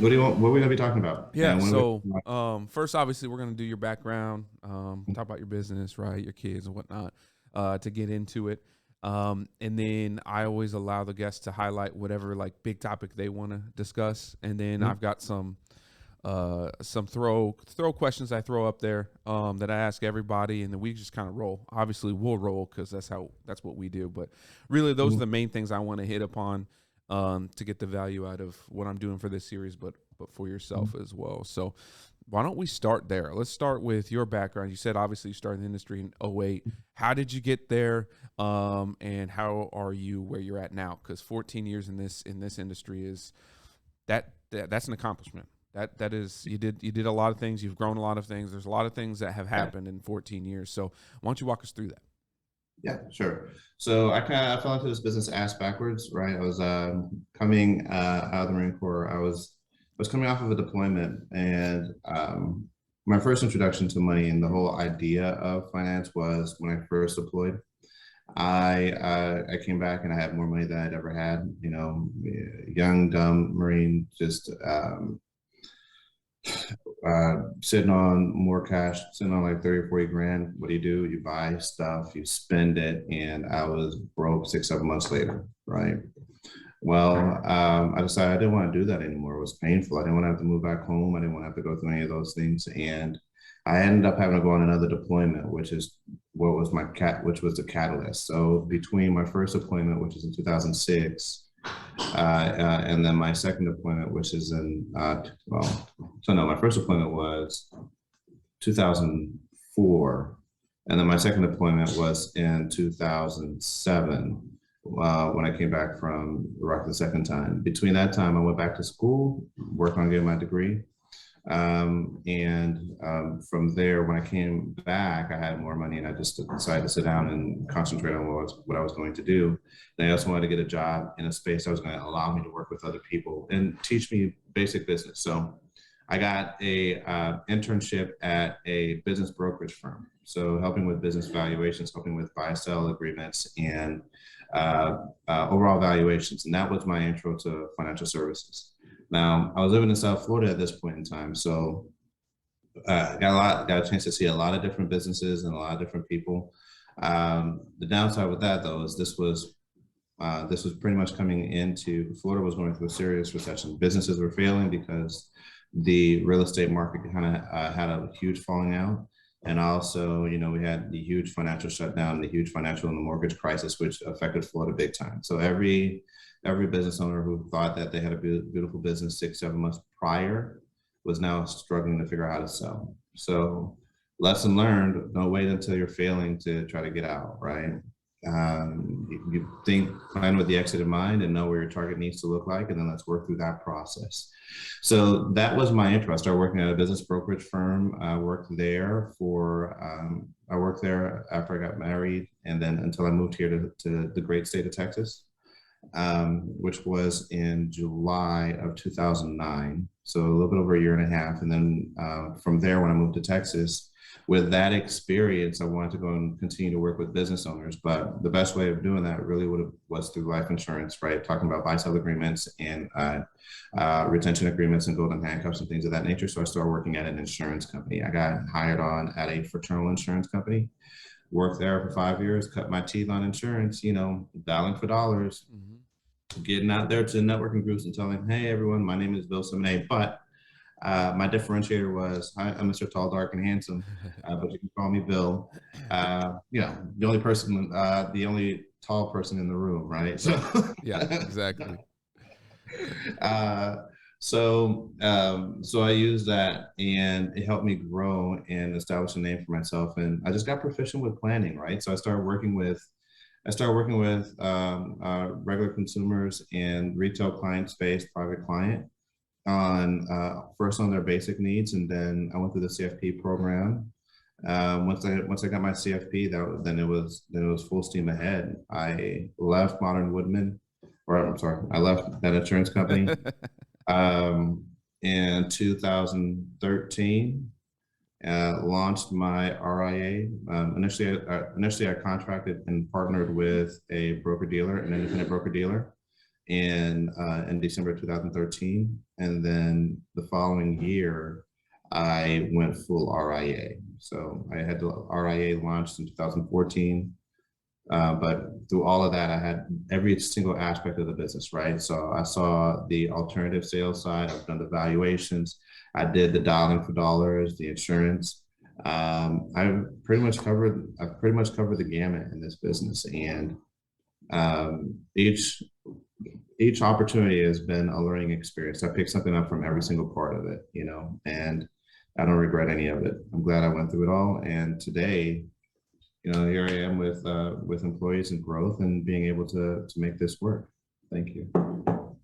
What do you want? What are we gonna be talking about? Yeah. And when are we? So, first, obviously, we're going to do your background, talk about your business, right? Your kids and whatnot, to get into it. And then I always allow the guests to highlight whatever like big topic they want to discuss. And then I've got some throw questions I throw up there that I ask everybody, and then we just kind of roll. Obviously, we'll roll because that's what we do. But really, those are the main things I want to hit upon to get the value out of what I'm doing for this series, but for yourself as well. So why don't we start there? Let's start with your background. You said obviously you started in the industry in '08. How did you get there? And how are you where you're at now? Because 14 years in this industry is that's an accomplishment. That is you did a lot of things. You've grown a lot of things. There's a lot of things that have happened in 14 years. So why don't you walk us through that? Yeah, sure. So I fell into this business ass backwards, right? I was coming out of the Marine Corps. I was coming off of a deployment, and my first introduction to money and the whole idea of finance was when I first deployed. I came back and I had more money than I'd ever had. You know, young dumb Marine, just sitting on more cash, sitting on like 30 or 40 grand. What do? You buy stuff, you spend it, and I was broke 6, 7 months later, right? Well, I decided I didn't want to do that anymore. It was painful. I didn't want to have to move back home. I didn't want to have to go through any of those things. And I ended up having to go on another deployment, which was the catalyst. So between my first deployment, which is in 2006, and then my second deployment, which is my first deployment was 2004, and then my second deployment was in 2007 when I came back from Iraq the second time. Between that time, I went back to school, worked on getting my degree. From there, when I came back, I had more money and I just decided to sit down and concentrate on what I was going to do. And I also wanted to get a job in a space that was going to allow me to work with other people and teach me basic business. So I got a internship at a business brokerage firm. So helping with business valuations, helping with buy-sell agreements and overall valuations. And that was my intro to financial services. Now, I was living in South Florida at this point in time, so got a chance to see a lot of different businesses and a lot of different people. The downside with that, though, is this was pretty much coming into Florida was going through a serious recession. Businesses were failing because the real estate market kind of had a huge falling out. And also, you know, we had the huge financial shutdown, the huge financial and the mortgage crisis, which affected Florida big time. So every business owner who thought that they had a beautiful business 6, 7 months prior was now struggling to figure out how to sell. So lesson learned, don't wait until you're failing to try to get out, right? You plan with the exit in mind and know where your target needs to look like, and then let's work through that process. So that was my intro. I started working at a business brokerage firm. I worked there after I got married, and then until I moved here to the great state of Texas, which was in July of 2009. So a little bit over a year and a half. And then from there, when I moved to Texas, with that experience, I wanted to go and continue to work with business owners. But the best way of doing that really was through life insurance, right? Talking about buy-sell agreements and retention agreements and golden handcuffs and things of that nature. So I started working at an insurance company. I got hired on at a fraternal insurance company, worked there for 5 years, cut my teeth on insurance, you know, dialing for dollars, getting out there to networking groups and telling, hey, everyone, my name is Bill Simonet, but my differentiator was, I'm Mr. Tall, Dark, and Handsome, but you can call me Bill. You know, the only tall person in the room, right? So Yeah, exactly. So I used that, and it helped me grow and establish a name for myself. And I just got proficient with planning, right? So I started working with regular consumers and retail client space, private client, on first on their basic needs, and then I went through the CFP program. Once I got my CFP, then it was full steam ahead. I left Modern Woodman, or I'm sorry, I left that insurance company in 2013. Launched my RIA. Initially, I contracted and partnered with a broker dealer, an independent broker dealer. in December 2013, and then the following year, I went full RIA. So I had the RIA launched in 2014. But through all of that, I had every single aspect of the business, right? So I saw the alternative sales side. I've done the valuations. I did the dialing for dollars, the insurance. I've pretty much covered the gamut in this business, and um, each each opportunity has been a learning experience. I picked something up from every single part of it, and I don't regret any of it. I'm glad I went through it all, and today, here I am with employees and growth and being able to make this work. Thank you.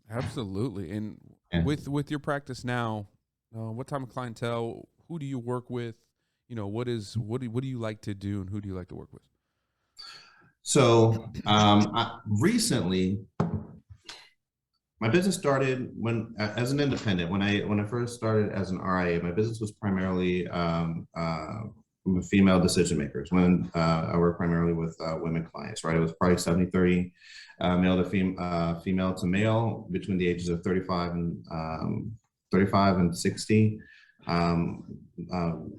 Absolutely. And And with your practice now, what type of clientele? Who do you work with? What do you like to do, and who do you like to work with? so recently, my business started when as an independent. When I first started as an RIA, my business was primarily female decision makers. When I worked primarily with women clients, right? It was probably 70-30, female to male between the ages of 35 and 60. Um, um,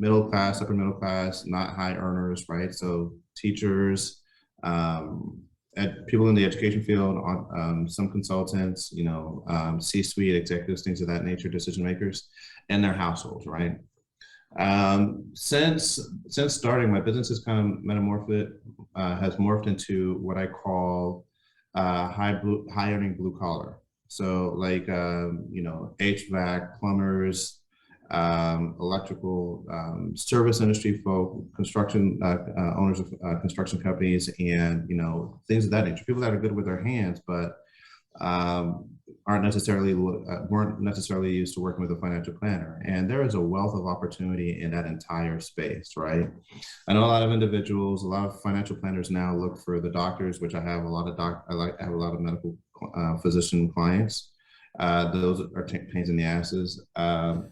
Middle class, upper middle class, not high earners, right? So teachers, um, people in the education field, some consultants, C-suite executives, things of that nature, decision makers, and their households, right? Since starting, my business has kind of has morphed into what I call high earning blue collar. So like HVAC, plumbers, electrical, service industry folk, construction owners of construction companies, and things of that nature. People that are good with their hands, but um, weren't necessarily used to working with a financial planner. And there is a wealth of opportunity in that entire space, right? I know a lot of individuals, a lot of financial planners now look for the doctors, which I have a lot of I have a lot of medical physician clients. Those are pains in the asses.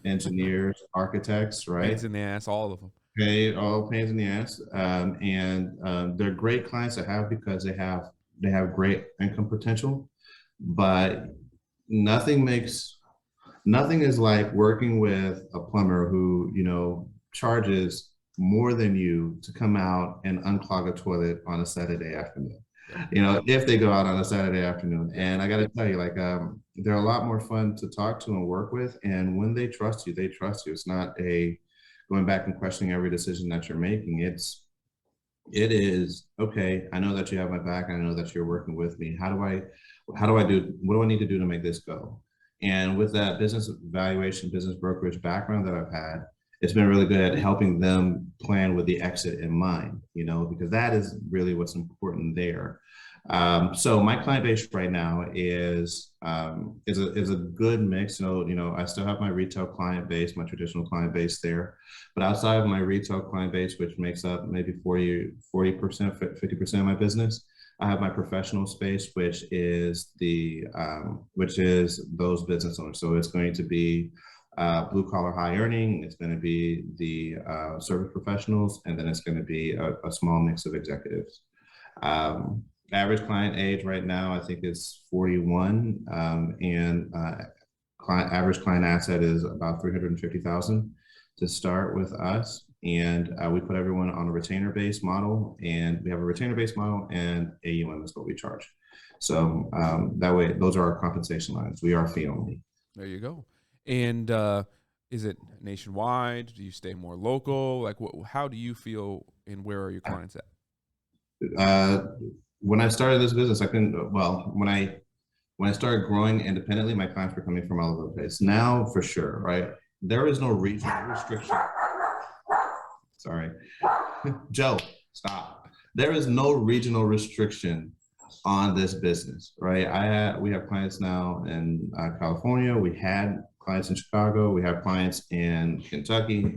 Engineers, architects, Pains right? in the ass, all of them. Okay, all pains in the ass, and they're great clients to have because they have great income potential, but nothing makes nothing is like working with a plumber who charges more than you to come out and unclog a toilet on a Saturday afternoon. Yep. If they go out on a Saturday afternoon. Yep. And I got to tell you, like, they're a lot more fun to talk to and work with. And when they trust you, they trust you. It's not a going back and questioning every decision that you're making. It is okay. I know that you have my back. I know that you're working with me. What do I need to do to make this go? And with that business valuation, business brokerage background that I've had, it's been really good at helping them plan with the exit in mind, because that is really what's important there. So my client base right now is a good mix. I still have my retail client base, my traditional client base there, but outside of my retail client base, which makes up maybe 40%, 50% of my business, I have my professional space, which is those business owners. So it's going to be blue collar high earning. It's going to be the service professionals, and then it's going to be a small mix of executives. Um, Average client age right now, I think, is 41, and average client asset is about 350,000 to start with us. And we put everyone on a retainer based model, and we have a retainer based model, and AUM is what we charge. So that way, those are our compensation lines. We are fee only. There you go. And is it nationwide? Do you stay more local? Like, how do you feel, and where are your clients at? When I started this business, I couldn't. Well, when I started growing independently, my clients were coming from all over the place. Now, for sure, right? There is no regional restriction. Sorry, Joe, stop. There is no regional restriction on this business, right? We have clients now in California. We had clients in Chicago. We have clients in Kentucky.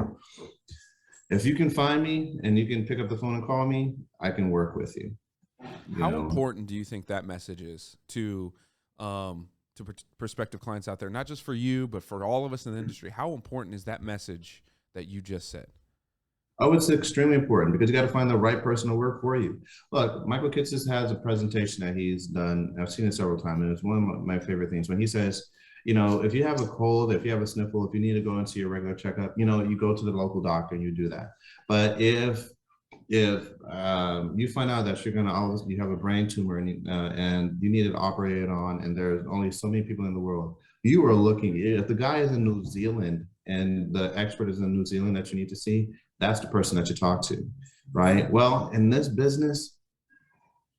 If you can find me and you can pick up the phone and call me, I can work with you. How important do you think that message is to prospective clients out there, not just for you, but for all of us in the industry? How important is that message that you just said? Oh, it's extremely important because you got to find the right person to work for you. Look, Michael Kitces has a presentation that he's done. I've seen it several times, and it's one of my favorite things when he says, if you have a cold, if you have a sniffle, if you need to go and see your regular checkup, you go to the local doctor and you do that. But if you find out that you have a brain tumor and you need it operated on, and there's only so many people in the world, you are looking. If the guy is in New Zealand and the expert is in New Zealand that you need to see, that's the person that you talk to, right? Well, in this business,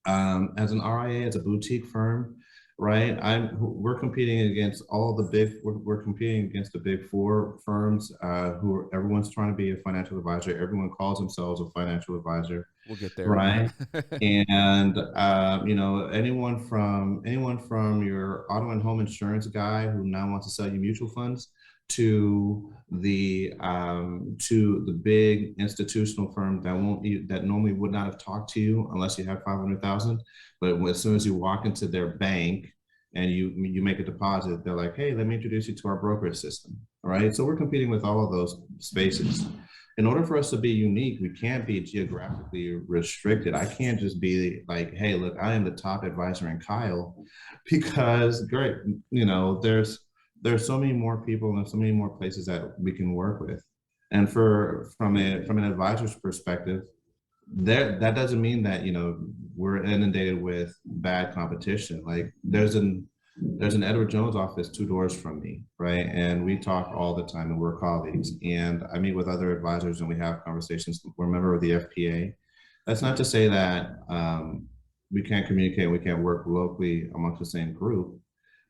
as an RIA, as a boutique firm, right? We're competing against we're competing against the big four firms everyone's trying to be a financial advisor. Everyone calls themselves a financial advisor, We'll get there. right? And anyone from your auto and home insurance guy who now wants to sell you mutual funds to the big institutional firm that normally would not have talked to you unless you have 500,000, but as soon as you walk into their bank and you make a deposit, they're like, hey, let me introduce you to our brokerage system. All right, so we're competing with all of those spaces. In order for us to be unique, we can't be geographically restricted. I can't just be like, hey, look, I am the top advisor in Kyle, because great, there's so many more people and so many more places that we can work with. And from an advisor's perspective, that doesn't mean that we're inundated with bad competition. Like there's an Edward Jones office 2 doors from me, right? And we talk all the time and we're colleagues. And I meet with other advisors and we have conversations. We're a member of the FPA. That's not to say that we can't communicate, we can't work locally amongst the same group,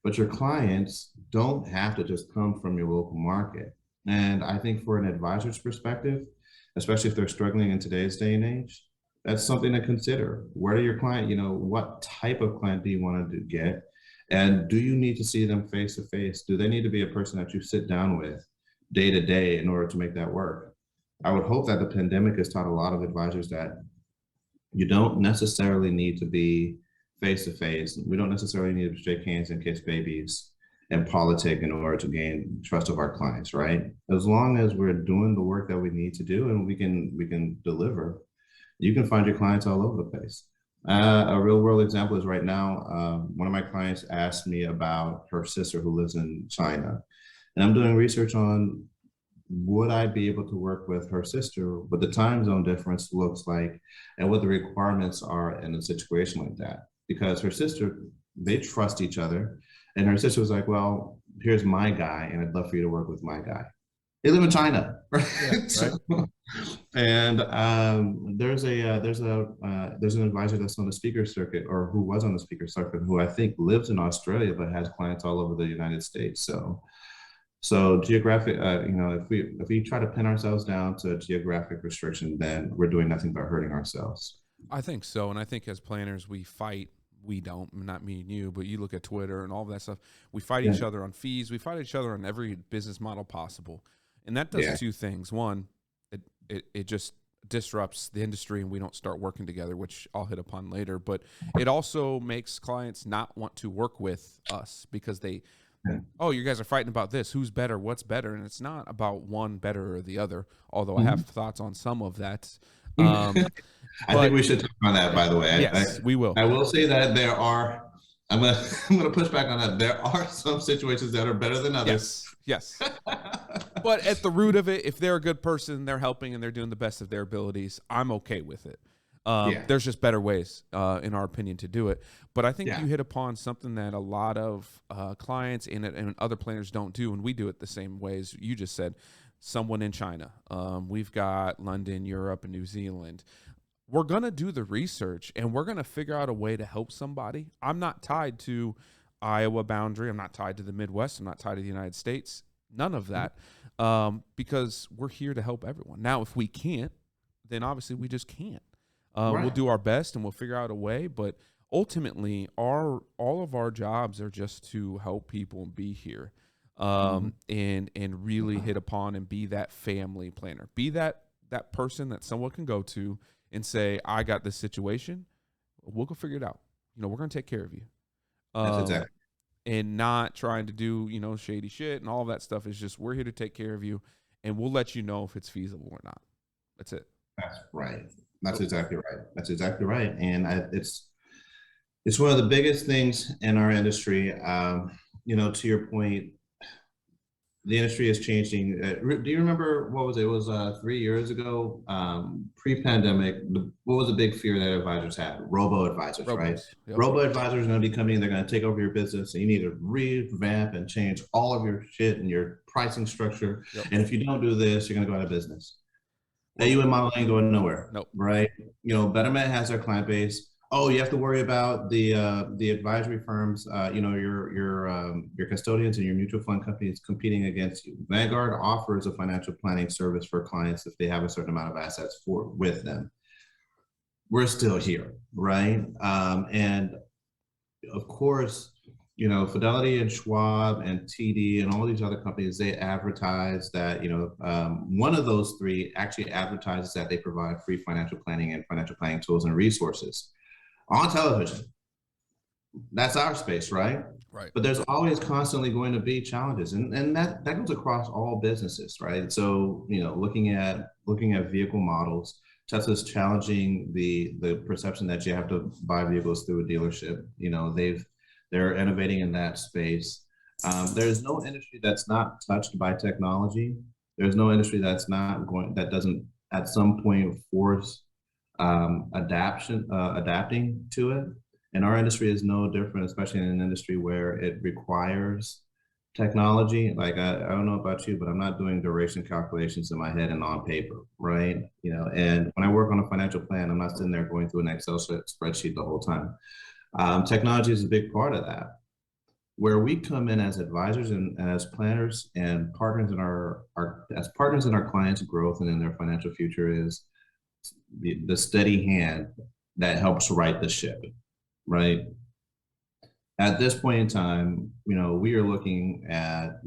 but your clients don't have to just come from your local market. And I think for an advisor's perspective, especially if they're struggling in today's day and age, that's something to consider. Where are your client, what type of client do you want to get? And do you need to see them face to face? Do they need to be a person that you sit down with day to day in order to make that work? I would hope that the pandemic has taught a lot of advisors that you don't necessarily need to be face to face. We don't necessarily need to shake hands and kiss babies and politic in order to gain trust of our clients, right? As long as we're doing the work that we need to do and we can deliver, you can find your clients all over the place. A real world example is right now, one of my clients asked me about her sister who lives in China. And I'm doing research on would I be able to work with her sister, what the time zone difference looks like, and what the requirements are in a situation like that. Because her sister, they trust each other. And her sister was like, well, here's my guy, and I'd love for you to work with my guy. They live in China, right? Yeah, right. And there's an advisor that's on the speaker circuit, or who was on the speaker circuit, who I think lives in Australia but has clients all over the United States. So geographic, if we try to pin ourselves down to geographic restriction, then we're doing nothing but hurting ourselves. I think so. And I think as planners, we don't, not me and you, but you look at Twitter and all of that stuff. We fight Yeah. each other on fees. We fight each other on every business model possible. And that does Yeah. two things. One, it just disrupts the industry and we don't start working together, which I'll hit upon later. But it also makes clients not want to work with us because oh, you guys are fighting about this. Who's better? What's better? And it's not about one better or the other, although I have thoughts on some of that. I think we should talk on that, by the way. Yes, we will. I will say that I'm gonna I'm gonna push back on that. There are some situations that are better than others. Yes. But at the root of it, if they're a good person, they're helping and they're doing the best of their abilities, I'm okay with it. There's just better ways, in our opinion, to do it. But I think you hit upon something that a lot of clients and other planners don't do, and we do it the same way as you just said. Someone in China. We've got London, Europe, and New Zealand. We're going to do the research, and we're going to figure out a way to help somebody. I'm not tied to Iowa boundary. I'm not tied to the Midwest. I'm not tied to the United States. None of that, because we're here to help everyone. Now, if we can't, then obviously we just can't. We'll do our best and we'll figure out a way, but ultimately all of our jobs are just to help people and be here, and really hit upon and be that family planner, be that person that someone can go to and say, I got this situation. We'll go figure it out. We're going to take care of you. That's exactly. And not trying to do, shady shit and all of that stuff. Is just, we're here to take care of you and we'll let you know if it's feasible or not. That's it. That's right. That's So exactly right. That's exactly right. And it's one of the biggest things in our industry. To your point, the industry is changing. Do you remember what was it? It was 3 years ago, pre-pandemic. What was the big fear that advisors had? Robo advisors, right? robos. Yep. Robo advisors are going to be coming in. They're going to take over your business, and you need to revamp and change all of your shit and your pricing structure. Yep. And if you don't do this, you're going to go out of business. Well, AUM modeling going nowhere, nope. right? Betterment has their client base. Oh, you have to worry about the advisory firms. Your custodians and your mutual fund companies competing against you. Vanguard offers a financial planning service for clients if they have a certain amount of assets with them. We're still here, right? And of course, Fidelity and Schwab and TD and all these other companies, they advertise that, one of those three actually advertises that they provide free financial planning and financial planning tools and resources on television. That's our space, right? Right. But there's always constantly going to be challenges, and that goes across all businesses, right? So, looking at vehicle models, Tesla's challenging the perception that you have to buy vehicles through a dealership. They're innovating in that space. There's no industry that's not touched by technology. There's no industry that doesn't at some point force adapting to it. And our industry is no different, especially in an industry where it requires technology. Like I don't know about you, but I'm not doing duration calculations in my head and on paper, right? And when I work on a financial plan, I'm not sitting there going through an Excel spreadsheet the whole time. Technology is a big part of that. Where we come in as advisors and as planners and partners in our clients' growth and in their financial future is the steady hand that helps right the ship, right? At this point in time, we are looking at,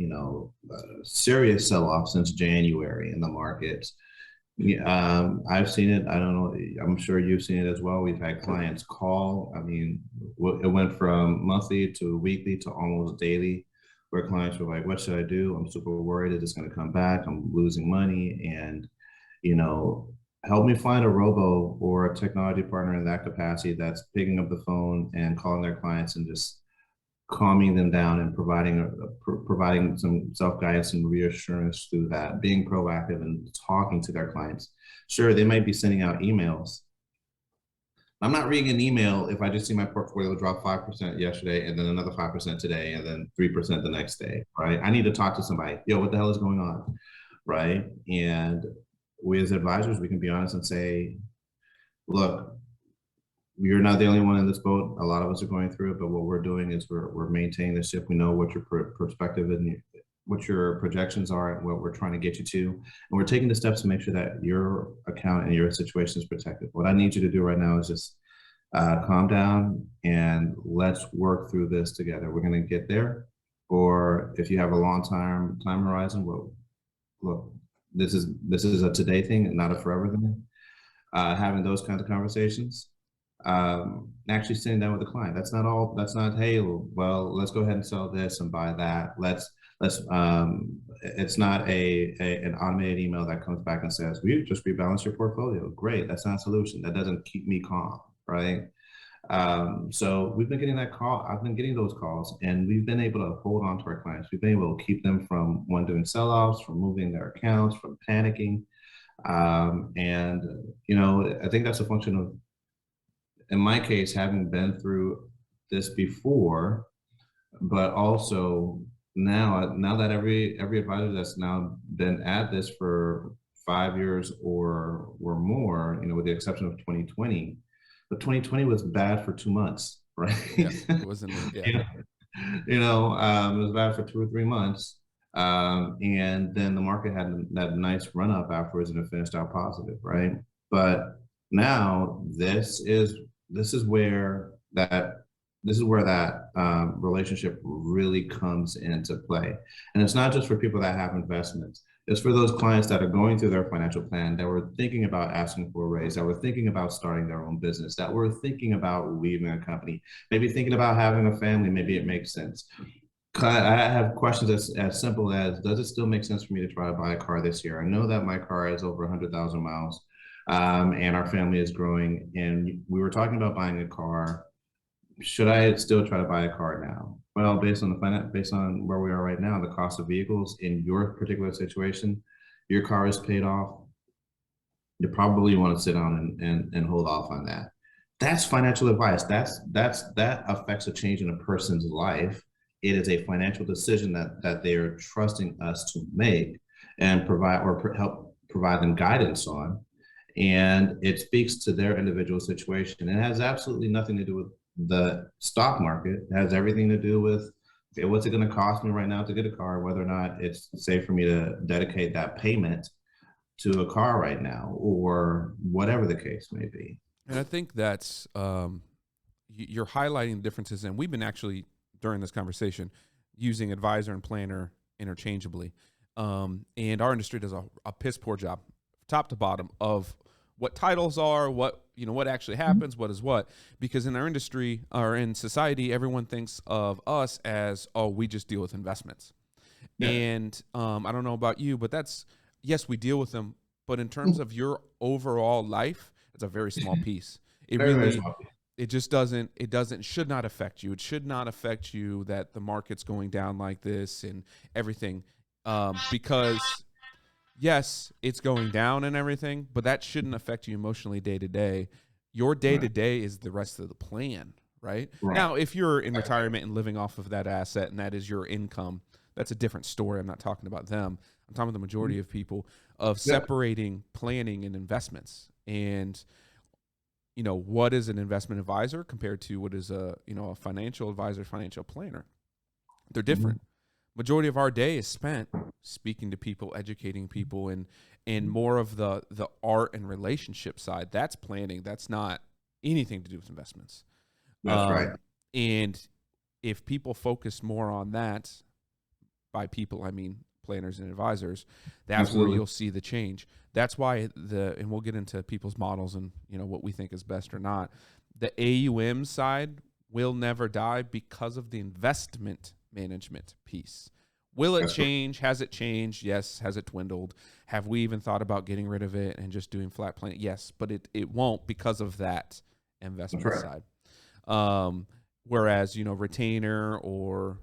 serious sell-off since January in the markets. I've seen it. I don't know. I'm sure you've seen it as well. We've had clients call. I mean, it went from monthly to weekly to almost daily, where clients were like, "What should I do? I'm super worried. Is this going to come back? I'm losing money." And, help me find a robo or a technology partner in that capacity that's picking up the phone and calling their clients and just calming them down and providing some self-guidance and reassurance through that, being proactive and talking to their clients. Sure, they might be sending out emails. I'm not reading an email if I just see my portfolio drop 5% yesterday and then another 5% today and then 3% the next day, right? I need to talk to somebody. Yo, what the hell is going on, right? And we as advisors, we can be honest and say, look, you're not the only one in this boat. A lot of us are going through it, but what we're doing is we're maintaining the ship. We know what your perspective and what your projections are and what we're trying to get you to. And we're taking the steps to make sure that your account and your situation is protected. What I need you to do right now is just calm down and let's work through this together. We're going to get there. Or if you have a long time horizon, well, look, this is a today thing and not a forever thing. Having those kinds of conversations. Actually sitting down with the client. That's not, hey, well, let's go ahead and sell this and buy that. It's not an automated email that comes back and says, we just rebalance your portfolio. Great. That's not a solution. That doesn't keep me calm, right? So we've been getting that call. I've been getting those calls and we've been able to hold on to our clients. We've been able to keep them from doing sell-offs, from moving their accounts, from panicking. And I think that's a function of, in my case, having been through this before, but also now that every advisor that's now been at this for 5 years or more, with the exception of 2020, but 2020 was bad for 2 months, right? Yeah, it wasn't. Yeah. It was bad for 2 or 3 months. And then the market had that nice run up afterwards and it finished out positive, right? But now this is where that relationship really comes into play. And it's not just for people that have investments. It's for those clients that are going through their financial plan, that were thinking about asking for a raise, that were thinking about starting their own business, that were thinking about leaving a company, maybe thinking about having a family. Maybe it makes sense. I have questions as simple as, does it still make sense for me to try to buy a car this year? I know that my car is over 100,000 miles, and our family is growing. And we were talking about buying a car. Should I still try to buy a car now? Well, based on where we are right now, the cost of vehicles in your particular situation, your car is paid off. You probably want to sit down and hold off on that. That's financial advice. That affects a change in a person's life. It is a financial decision that they are trusting us to make and help provide them guidance on. And it speaks to their individual situation. It has absolutely nothing to do with the stock market. It has everything to do with, okay, what's it going to cost me right now to get a car, whether or not it's safe for me to dedicate that payment to a car right now, or whatever the case may be. And I think that's you're highlighting the differences, and we've been actually during this conversation using advisor and planner interchangeably. And our industry does a piss poor job, top to bottom, of what titles are, what actually happens, what is what. Because in our industry or in society, everyone thinks of us as, oh, we just deal with investments. Yeah. And I don't know about you, but that's, yes, we deal with them, but in terms of your overall life, it's a very small piece. It Very, very really, small. it just should not affect you. It should not affect you that the market's going down like this and everything. Because yes, it's going down and everything, but that shouldn't affect you emotionally day to day. Your day to day is the rest of the plan, right? Right. Now, if you're in retirement and living off of that asset and that is your income, that's a different story. I'm not talking about them. I'm talking about the majority of people, of separating planning and investments. And what is an investment advisor compared to what is a financial advisor, financial planner? They're different. Majority of our day is spent speaking to people, educating people, and more of the art and relationship side. That's planning. That's not anything to do with investments. That's right. And if people focus more on that, by people I mean planners and advisors, that's Absolutely. where you'll see the change. That's why and we'll get into people's models and what we think is best or not. The AUM side will never die because of the investment management piece. Will it That's change? Has it changed? Yes. Has it dwindled? Have we even thought about getting rid of it and just doing flat planning? Yes, but it won't because of that investment right. side. Whereas, retainer or,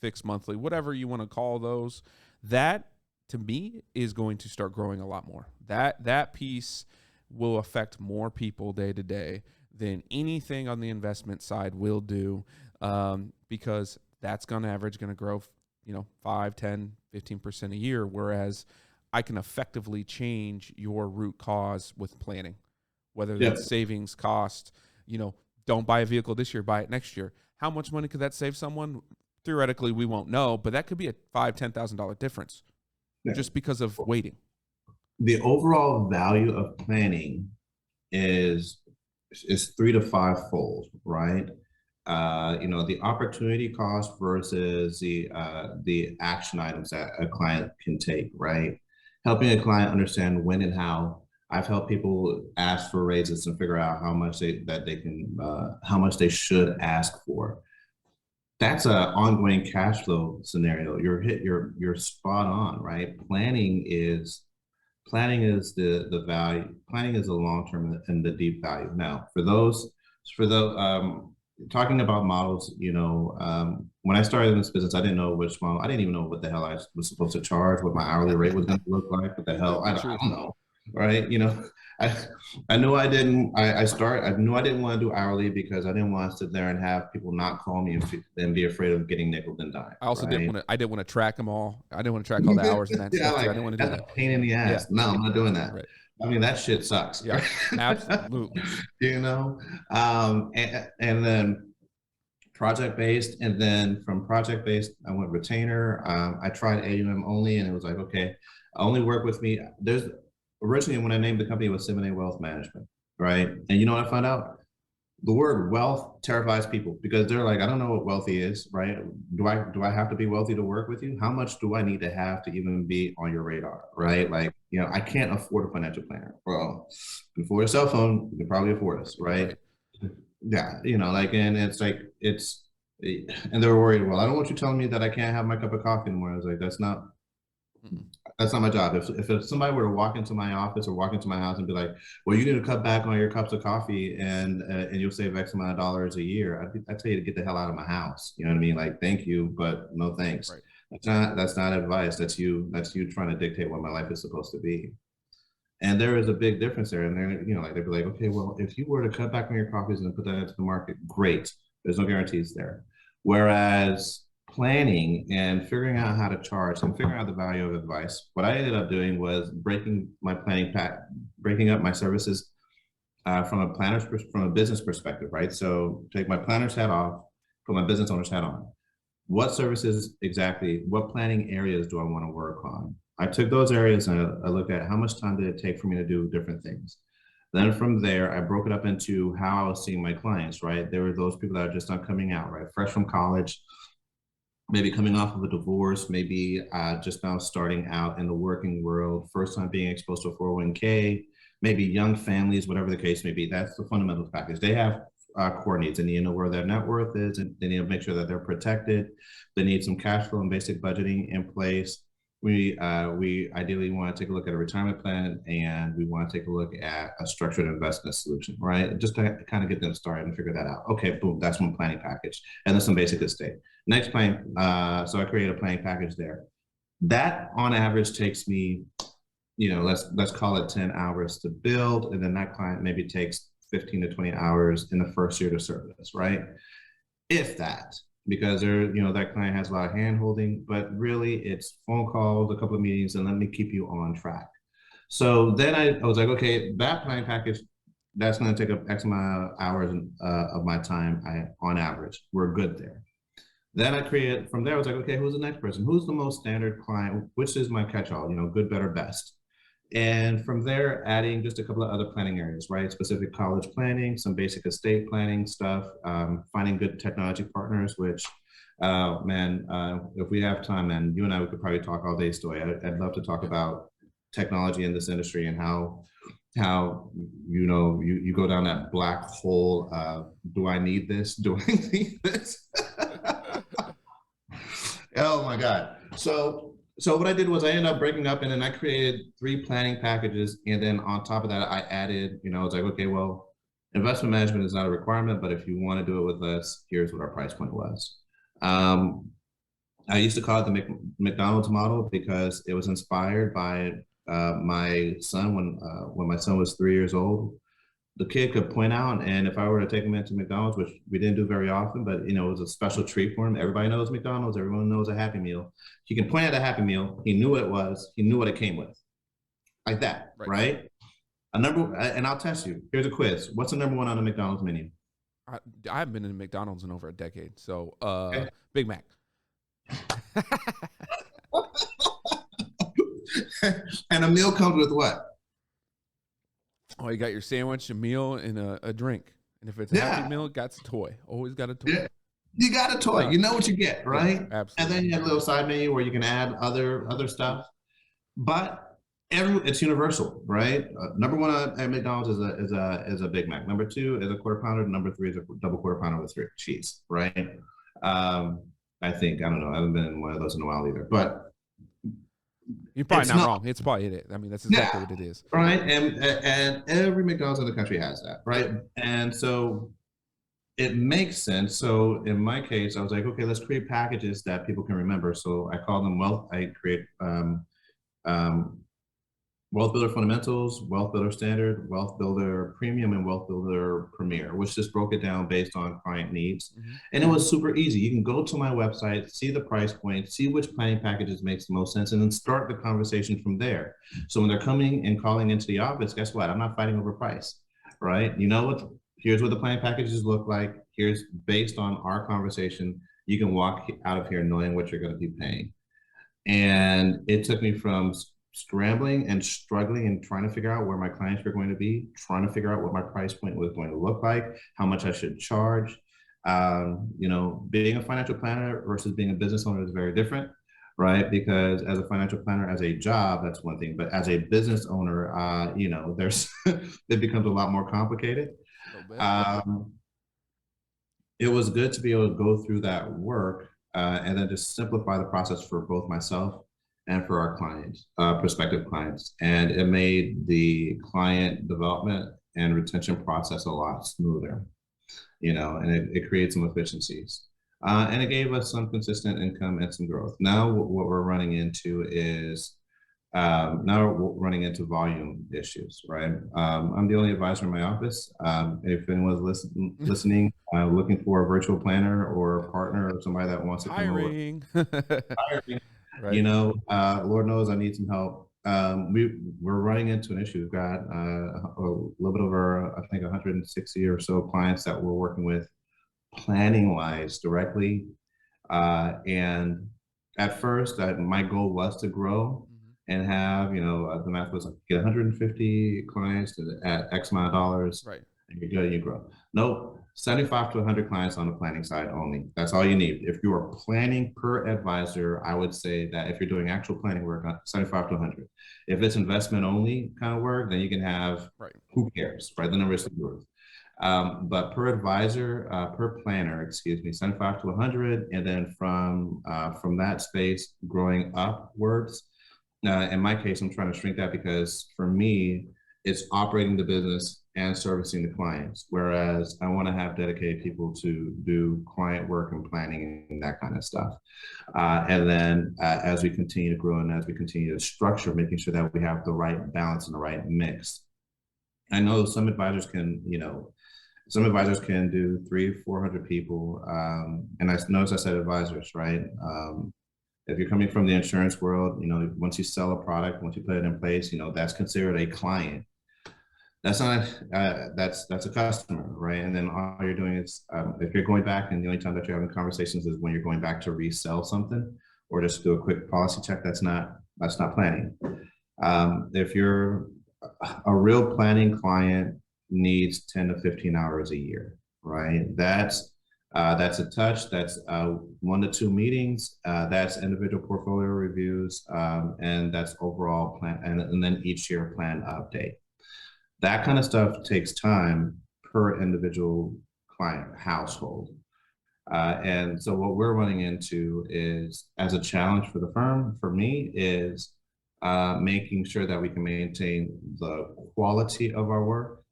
fixed monthly, whatever you want to call those, that to me is going to start growing a lot more. That piece will affect more people day to day than anything on the investment side will do, because that's going to grow, 5, 10, 15% a year. Whereas I can effectively change your root cause with planning, whether that's savings, cost, don't buy a vehicle this year, buy it next year. How much money could that save someone? Theoretically, we won't know, but that could be a $5,000, $10,000 difference just because of waiting. The overall value of planning is 3 to 5 fold, right? The opportunity cost versus the action items that a client can take, right? Helping a client understand when and how. I've helped people ask for raises and figure out how much how much they should ask for. That's an ongoing cash flow scenario. You're spot on, right? Planning is the value. Planning is the long term and the deep value. Now, for the talking about models, when I started in this business, I didn't know which model. I didn't even know what the hell I was supposed to charge, what my hourly rate was going to look like. What the hell? I don't know, right? I I knew I didn't. I knew I didn't want to do hourly because I didn't want to sit there and have people not call me and be afraid of getting nickel and dime. I also right? didn't want to track them all. I didn't want to track all the hours and that stuff. Too. I didn't want to do that's that. a pain in the ass. No, I'm not doing that. Right. I mean, that shit sucks. Yeah, absolutely. And then project based, and then from project based, I went retainer. I tried AUM only, and it was like, okay, only work with me. There's originally when I named the company, it was Simonet Wealth Management, right? And you know what I found out? The word wealth terrifies people because they're like, I don't know what wealthy is, right? Do I have to be wealthy to work with you? How much do I need to have to even be on your radar, right? Like, I can't afford a financial planner. Well, you can afford a cell phone, you can probably afford us, right? Yeah, and it's like And they were worried, well, I don't want you telling me that I can't have my cup of coffee anymore. I was like, Mm-mm. that's not my job. If somebody were to walk into my office or walk into my house and be like, well, you need to cut back on your cups of coffee and you'll save X amount of dollars a year, I'd tell you to get the hell out of my house. You know what I mean? Like, thank you, but no thanks. Right. That's not advice. That's you trying to dictate what my life is supposed to be. And there is a big difference there. And they're, like, they'd be like, okay, well, if you were to cut back on your coffees and put that into the market, great. There's no guarantees there. Whereas planning and figuring out how to charge and figuring out the value of advice, what I ended up doing was breaking up my services from a business perspective, right? So take my planner's hat off, put my business owner's hat on. What services exactly, what planning areas do I want to work on? I took those areas and I looked at how much time did it take for me to do different things. Then from there, I broke it up into how I was seeing my clients, right? There were those people that are just not coming out, right? Fresh from college, maybe coming off of a divorce, maybe just now starting out in the working world, first time being exposed to a 401k, maybe young families, whatever the case may be. That's the fundamental package. They have core needs. They need to know where their net worth is, and they need to make sure that they're protected. They need some cash flow and basic budgeting in place. We ideally want to take a look at a retirement plan, and we want to take a look at a structured investment solution, right? Just to kind of get them started and figure that out. Okay, boom, that's one planning package, and then some basic estate. Next plan, so I created a planning package there. That on average takes me, let's call it 10 hours to build, and then that client maybe takes 15 to 20 hours in the first year to service, right? If that, because that client has a lot of hand holding, but really it's phone calls, a couple of meetings, and let me keep you on track. So then I was like, okay, that planning package, that's going to take up X amount of hours of my time. On average, we're good there. Then I created from there. I was like, okay, who's the next person? Who's the most standard client? Which is my catch-all? Good, better, best. And from there, adding just a couple of other planning areas, right? Specific college planning, some basic estate planning stuff, finding good technology partners, which, man, if we have time, man, you and I, we could probably talk all day, Story. I'd love to talk about technology in this industry and how you go down that black hole. Do I need this? Do I need this? Oh my God. So what I did was I ended up breaking up and then I created 3 planning packages. And then on top of that, I added, I was like, okay, well, investment management is not a requirement, but if you want to do it with us, here's what our price point was. Um, I used to call it the McDonald's model because it was inspired by my son when my son was 3 years old. The kid could point out, and if I were to take him into McDonald's, which we didn't do very often, but it was a special treat for him. Everybody knows McDonald's. Everyone knows a Happy Meal. He can point at a Happy Meal. He knew what it was. He knew what it came with, like that, Right. right? And I'll test you. Here's a quiz. What's the number one on the McDonald's menu? I, I haven't been in McDonald's in over a decade. So, Okay. Big Mac. And a meal comes with what? Oh, you got your sandwich, a meal, and a drink. And if it's a Happy Meal, got a toy. Always got a toy. Yeah. You got a toy. You know what you get, right? Yeah, absolutely. And then you have a little side menu where you can add other stuff. But it's universal, right? Number one at McDonald's is a Big Mac. Number two is a quarter pounder. Number three is a double quarter pounder with cheese, right? I think I don't know. I haven't been in one of those in a while either, but you're probably not wrong. It's probably it. I mean, that's exactly what it is, right? And every McDonald's in the country has that, right? And so it makes sense. So in my case, I was like, okay, let's create packages that people can remember. So I call them wealth. I create Wealth Builder Fundamentals, Wealth Builder Standard, Wealth Builder Premium, and Wealth Builder Premier, which just broke it down based on client needs. Mm-hmm. And it was super easy. You can go to my website, see the price point, see which planning packages makes the most sense, and then start the conversation from there. So when they're coming and calling into the office, guess what? I'm not fighting over price, right? You know what? Here's what the planning packages look like. Here's based on our conversation. You can walk out of here knowing what you're going to be paying. And it took me from scrambling and struggling and trying to figure out where my clients were going to be, trying to figure out what my price point was going to look like, how much I should charge. Being a financial planner versus being a business owner is very different, right? Because as a financial planner, as a job, that's one thing, but as a business owner, there's it becomes a lot more complicated. it was good to be able to go through that work and then just simplify the process for both myself and for our clients, prospective clients. And it made the client development and retention process a lot smoother, and it created some efficiencies. And it gave us some consistent income and some growth. Now, what we're running into is now we're running into volume issues, right? I'm the only advisor in my office. If anyone's listening, looking for a virtual planner or a partner or somebody that wants to come over, Hiring. hiring, Right. Lord knows I need some help. We're running into an issue. We've got a little bit over, I think, 160 or so clients that we're working with planning wise directly. And at first, my goal was to grow Mhm. and have, the math was like get 150 clients at X amount of dollars, Right. and you're good and you grow. Nope, 75 to 100 clients on the planning side only. That's all you need. If you are planning per advisor, I would say that if you're doing actual planning work, 75 to 100. If it's investment only kind of work, then you can have, Right. who cares, right? The number is the growth. But per advisor, per planner, excuse me, 75 to 100, and then from that space growing upwards. In my case, I'm trying to shrink that because for me, it's operating the business and servicing the clients. Whereas I want to have dedicated people to do client work and planning and that kind of stuff. And then as we continue to grow and as we continue to structure, making sure that we have the right balance and the right mix. I know some advisors can do 300-400 people. And I notice I said advisors, right? If you're coming from the insurance world, once you sell a product, once you put it in place, that's considered a client. That's not, that's a customer, right? And then all you're doing is, if you're going back and the only time that you're having conversations is when you're going back to resell something or just do a quick policy check, that's not planning. If you're a real planning client needs 10 to 15 hours a year, right? That's a touch, that's 1 to 2 meetings, that's individual portfolio reviews, and that's overall plan, and then each year plan update. That kind of stuff takes time per individual client household. And so what we're running into is, as a challenge for the firm, for me, is making sure that we can maintain the quality of our work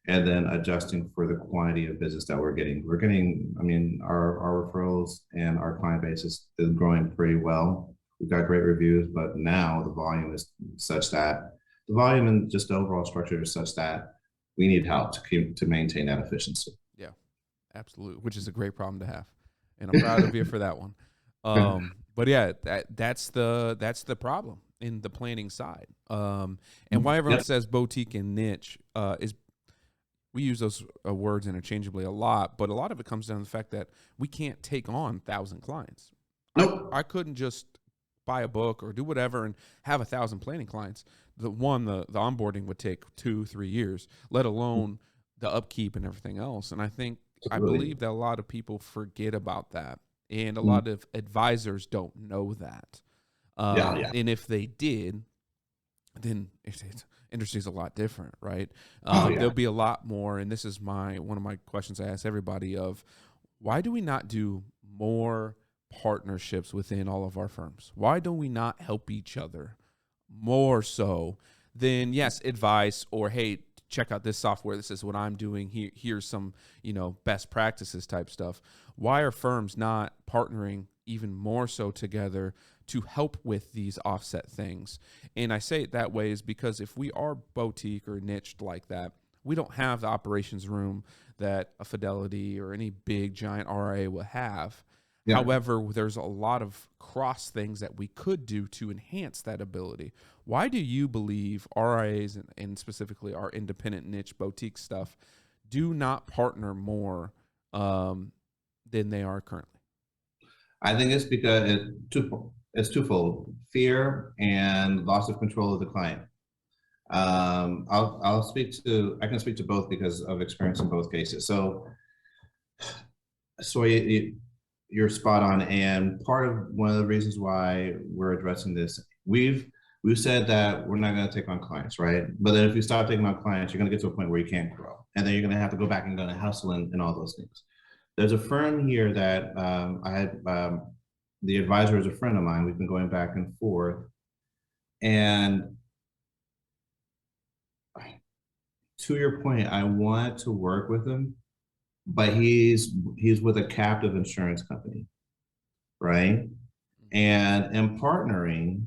and then adjusting for the quantity of business that we're getting. I mean, our referrals and our client base is growing pretty well. We've got great reviews, but now the volume is such that the volume and just the overall structure is such that we need help to maintain that efficiency. Yeah, absolutely. Which is a great problem to have. And I'm proud of you for that one. But yeah, that's the problem in the planning side. And why everyone Yep. says boutique and niche is we use those words interchangeably a lot, but a lot of it comes down to the fact that we can't take on 1,000 clients. Nope. I couldn't just buy a book or do whatever and have 1,000 planning clients. The onboarding would take 2-3 years, let alone the upkeep and everything else. And I Really. believe that a lot of people forget about that, and a Mm. lot of advisors don't know that. Yeah, yeah. And if they did, then industry is a lot different, right? Oh, yeah. There'll be a lot more, and this is one of my questions I ask everybody of, why do we not do more partnerships within all of our firms? Why do we not help each other more so than, yes, advice or, hey, check out this software, this is what I'm doing, here's some best practices type stuff? Why are firms not partnering even more so together to help with these offset things? And I say it that way is because if we are boutique or niched like that, we don't have the operations room that a Fidelity or any big giant RIA will have. Yeah. However, there's a lot of cross things that we could do to enhance that ability. Why do you believe RIAs and specifically our independent niche boutique stuff do not partner more than they are currently? I think it's because it's twofold: fear and loss of control of the client. I can speak to both because of experience in both cases. So you're spot on. And part of one of the reasons why we're addressing this, we've said that we're not going to take on clients, right? But then if you start taking on clients, you're going to get to a point where you can't grow. And then you're going to have to go back and hustle and all those things. There's a firm here that I had, the advisor is a friend of mine. We've been going back and forth. And to your point, I want to work with him, but he's with a captive insurance company, right? And in partnering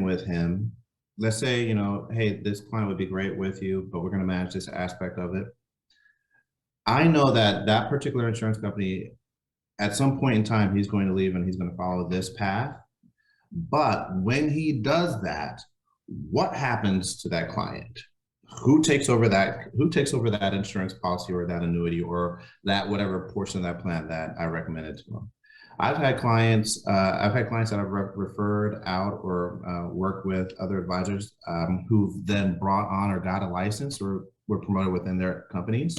with him, let's say, hey, this client would be great with you, but we're going to manage this aspect of it. I know that that particular insurance company, at some point in time, he's going to leave and he's going to follow this path. But when he does that, what happens to that client? Who takes over that insurance policy or that annuity or that whatever portion of that plan that I recommended to them? I've had clients that I've referred out or worked with other advisors who've then brought on or got a license or were promoted within their companies.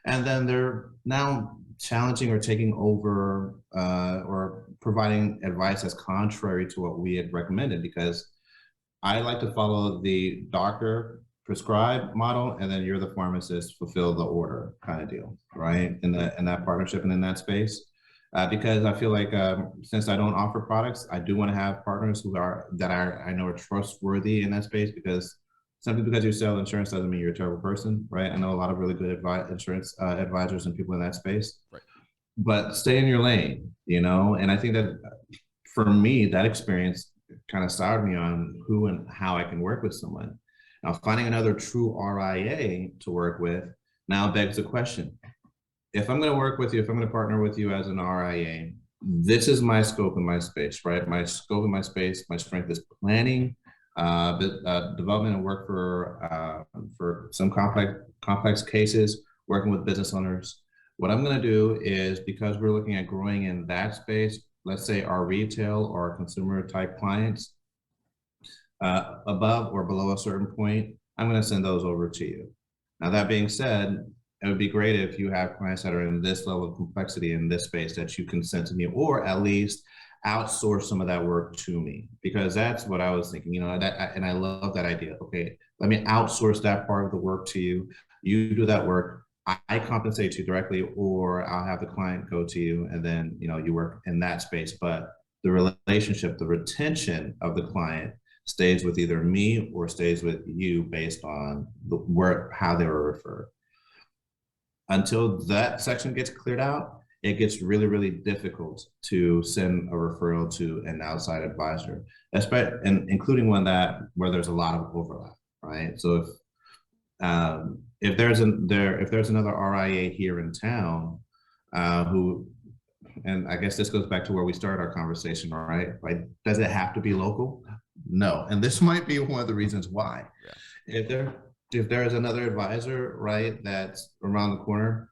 And then they're now challenging or taking over or providing advice that's contrary to what we had recommended, because I like to follow the doctor prescribe model, and then you're the pharmacist, fulfill the order kind of deal, right? In that partnership and in that space, because I feel like since I don't offer products, I do want to have partners I know are trustworthy in that space, because simply because you sell insurance doesn't mean you're a terrible person, right? I know a lot of really good insurance advisors and people in that space, Right. but stay in your lane, and I think that for me, that experience kind of started me on who and how I can work with someone. Now, finding another true RIA to work with now begs the question. If I'm going to work with you, if I'm going to partner with you as an RIA, this is my scope and my space, right? My scope and my space, my strength is planning, development and work for some complex cases, working with business owners. What I'm going to do is, because we're looking at growing in that space, let's say our retail or consumer type clients, above or below a certain point, I'm going to send those over to you. Now, that being said, it would be great if you have clients that are in this level of complexity in this space that you can send to me, or at least outsource some of that work to me, because that's what I was thinking, and I love that idea. Okay, let me outsource that part of the work to you. You do that work. I compensate you directly, or I'll have the client go to you, and then you work in that space. But the relationship, the retention of the client stays with either me or stays with you based on how they were referred. Until that section gets cleared out, it gets really, really difficult to send a referral to an outside advisor, especially, and including one where there's a lot of overlap, right? So if there's another RIA here in town who, and I guess this goes back to where we started our conversation, right? Like, does it have to be local? No, and this might be one of the reasons why. Yeah. If there is another advisor, right, that's around the corner,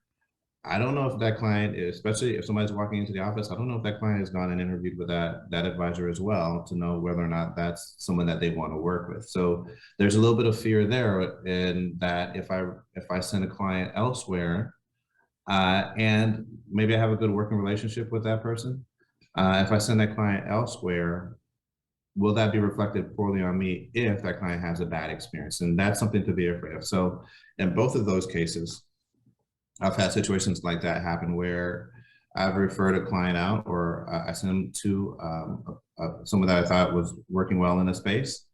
I don't know if that client is, especially if somebody's walking into the office, I don't know if that client has gone and interviewed with that advisor as well to know whether or not that's someone that they want to work with. So there's a little bit of fear there in that if I send a client elsewhere, and maybe I have a good working relationship with that person, if I send that client elsewhere, will that be reflected poorly on me if that client has a bad experience? And that's something to be afraid of. So in both of those cases, I've had situations like that happen where I've referred a client out, or I sent them to someone that I thought was working well in a space,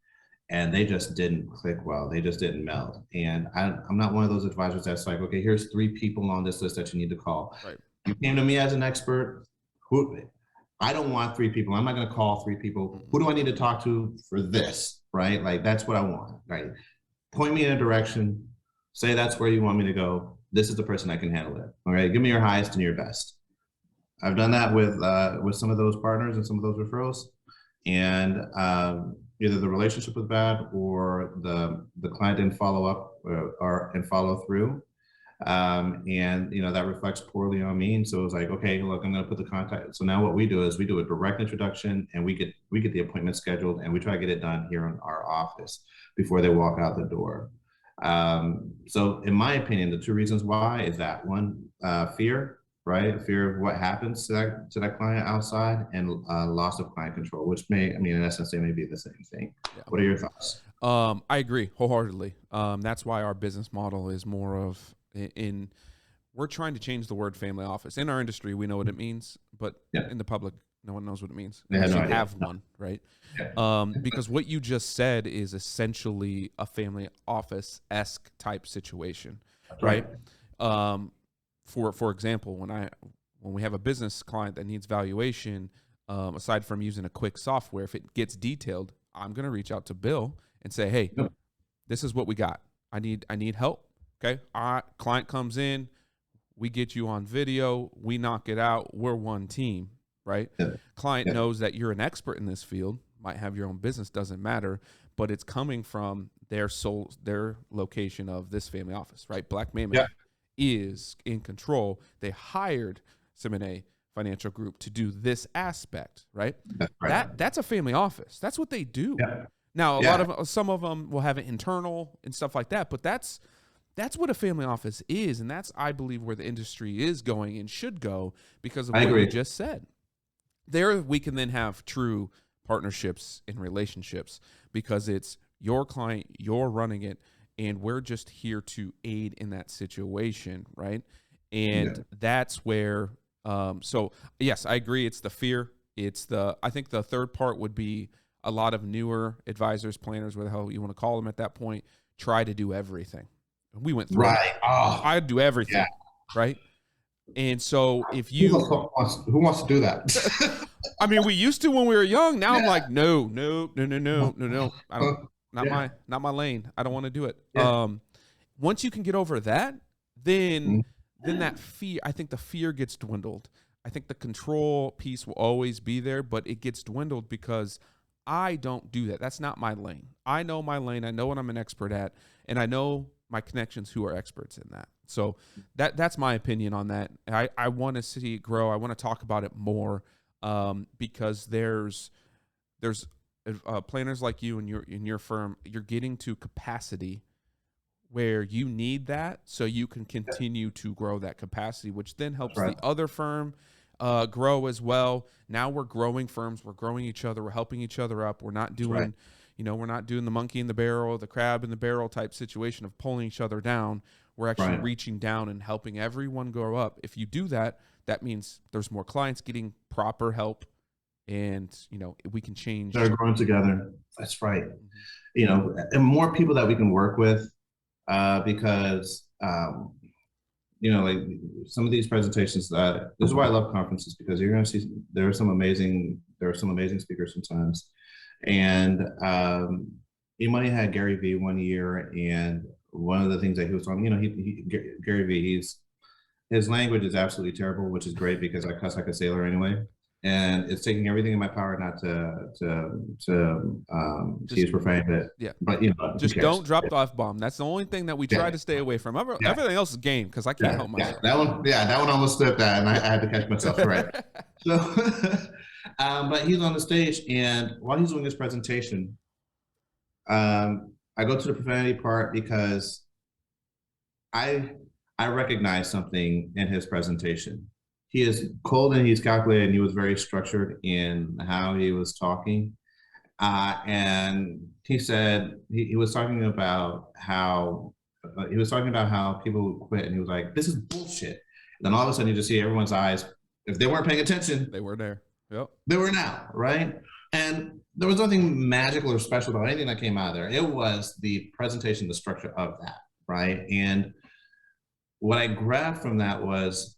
and they just didn't click well. They just didn't meld. And I'm not one of those advisors that's like, okay, here's 3 people on this list that you need to call. Right. You came to me as an expert. I don't want 3 people. I'm not going to call 3 people. Who do I need to talk to for this? Right? Like, that's what I want. Right? Point me in a direction. Say that's where you want me to go. This is the person that can handle it. All right. Give me your highest and your best. I've done that with some of those partners and some of those referrals, and either the relationship was bad or the client didn't follow up and follow through. And that reflects poorly on me. And so it was like, okay, look, I'm going to put the contact. So now what we do is we do a direct introduction, and we get the appointment scheduled, and we try to get it done here in our office before they walk out the door. So in my opinion, the 2 reasons why is that one, fear, right? Fear of what happens to that client outside, and loss of client control, which in essence, they may be the same thing. Yeah. What are your thoughts? I agree wholeheartedly. That's why our business model is more of in we're trying to change the word family office. In our industry, we know what it means, but Yeah. in the public, no one knows what it means They had unless no you idea. have No. one, right? Yeah. Because what you just said is essentially a family office-esque type situation, That's right? right. Um, for example, when we have a business client that needs valuation, aside from using a quick software, if it gets detailed, I'm going to reach out to Bill and say, hey, Yep. this is what we got. I need help. Okay. Our client comes in, we get you on video, we knock it out. We're one team, right? Yeah. Client Yeah. knows that you're an expert in this field, might have your own business, doesn't matter, but it's coming from their location of this family office, right? Black Mammoth Yeah. is in control. They hired Simonet Financial Group to do this aspect, right? That's right. That's a family office. That's what they do. Yeah. Now, Yeah. some of them will have it internal and stuff like that, but that's what a family office is, and that's, I believe, where the industry is going and should go because of I what agree. you just said. There, we can then have true partnerships and relationships because it's your client, you're running it, and we're just here to aid in that situation, right? And Yeah. that's where, so yes, I agree. It's the fear. I think the third part would be a lot of newer advisors, planners, whatever the hell you want to call them at that point, try to do everything. We went through it. Right. Oh, I'd do everything, yeah. right? And so if Who you, wants to do that? I mean, we used to when we were young. Now I'm Yeah. like, no. I don't, Yeah. not my lane. I don't want to do it. Yeah. Once you can get over that, then Mhm. that fear, I think the fear gets dwindled. I think the control piece will always be there, but it gets dwindled because I don't do that. That's not my lane. I know my lane. I know what I'm an expert at, and I know my connections who are experts in that. So that's my opinion on that. I want to see it grow. I want to talk about it more because there's planners like you and your firm. You're getting to capacity where you need that so you can continue to grow that capacity, which then helps Right. the other firm grow as well. Now we're growing firms. We're growing each other. We're helping each other up. We're not doing, right. we're not doing the monkey in the barrel, the crab in the barrel type situation of pulling each other down. We're actually Right. reaching down and helping everyone grow up. If you do that, that means there's more clients getting proper help, and we can change. They're growing together. That's right. Mhm. And more people that we can work with, because like some of these presentations, this is why I love conferences, because you're going to see there are some amazing speakers sometimes. And E-Money had Gary Vee one year, and one of the things that he was talking, Gary Vee, his language is absolutely terrible, which is great because I cuss like a sailor anyway. And it's taking everything in my power not to use profanity, Yeah. but who Just cares? don't drop the F-bomb. That's the only thing that we try Yeah. to stay away from. Yeah. Everything else is game because I can't help myself. That one almost slipped out, and I had to catch myself. Right. So, but he's on the stage, and while he's doing his presentation, I go to the profanity part because I recognize something in his presentation. He is cold and he's calculated, and he was very structured in how he was talking. And he said he was talking about how people would quit, and he was like, "This is bullshit." And then all of a sudden, you just see everyone's eyes. If they weren't paying attention, They were there. Yep. they were now, right? And there was nothing magical or special about anything that came out of there. It was the presentation, the structure of that, right? And what I grabbed from that was,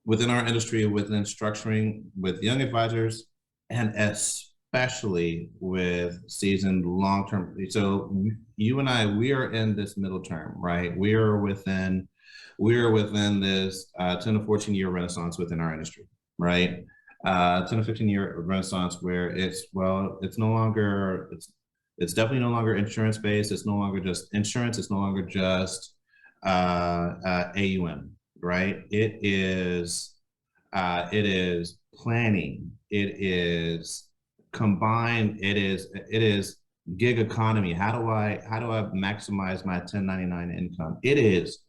within our industry, within structuring with young advisors, and especially with seasoned long-term. So you and I, we are in this middle term, right? We are within this 10 to 14 year renaissance within our industry, right? 10 to 15 year renaissance where it's definitely no longer insurance based. It's no longer just insurance. It's no longer just AUM, right? It is planning. It is combined. It is gig economy. How do I maximize my 1099 income? It is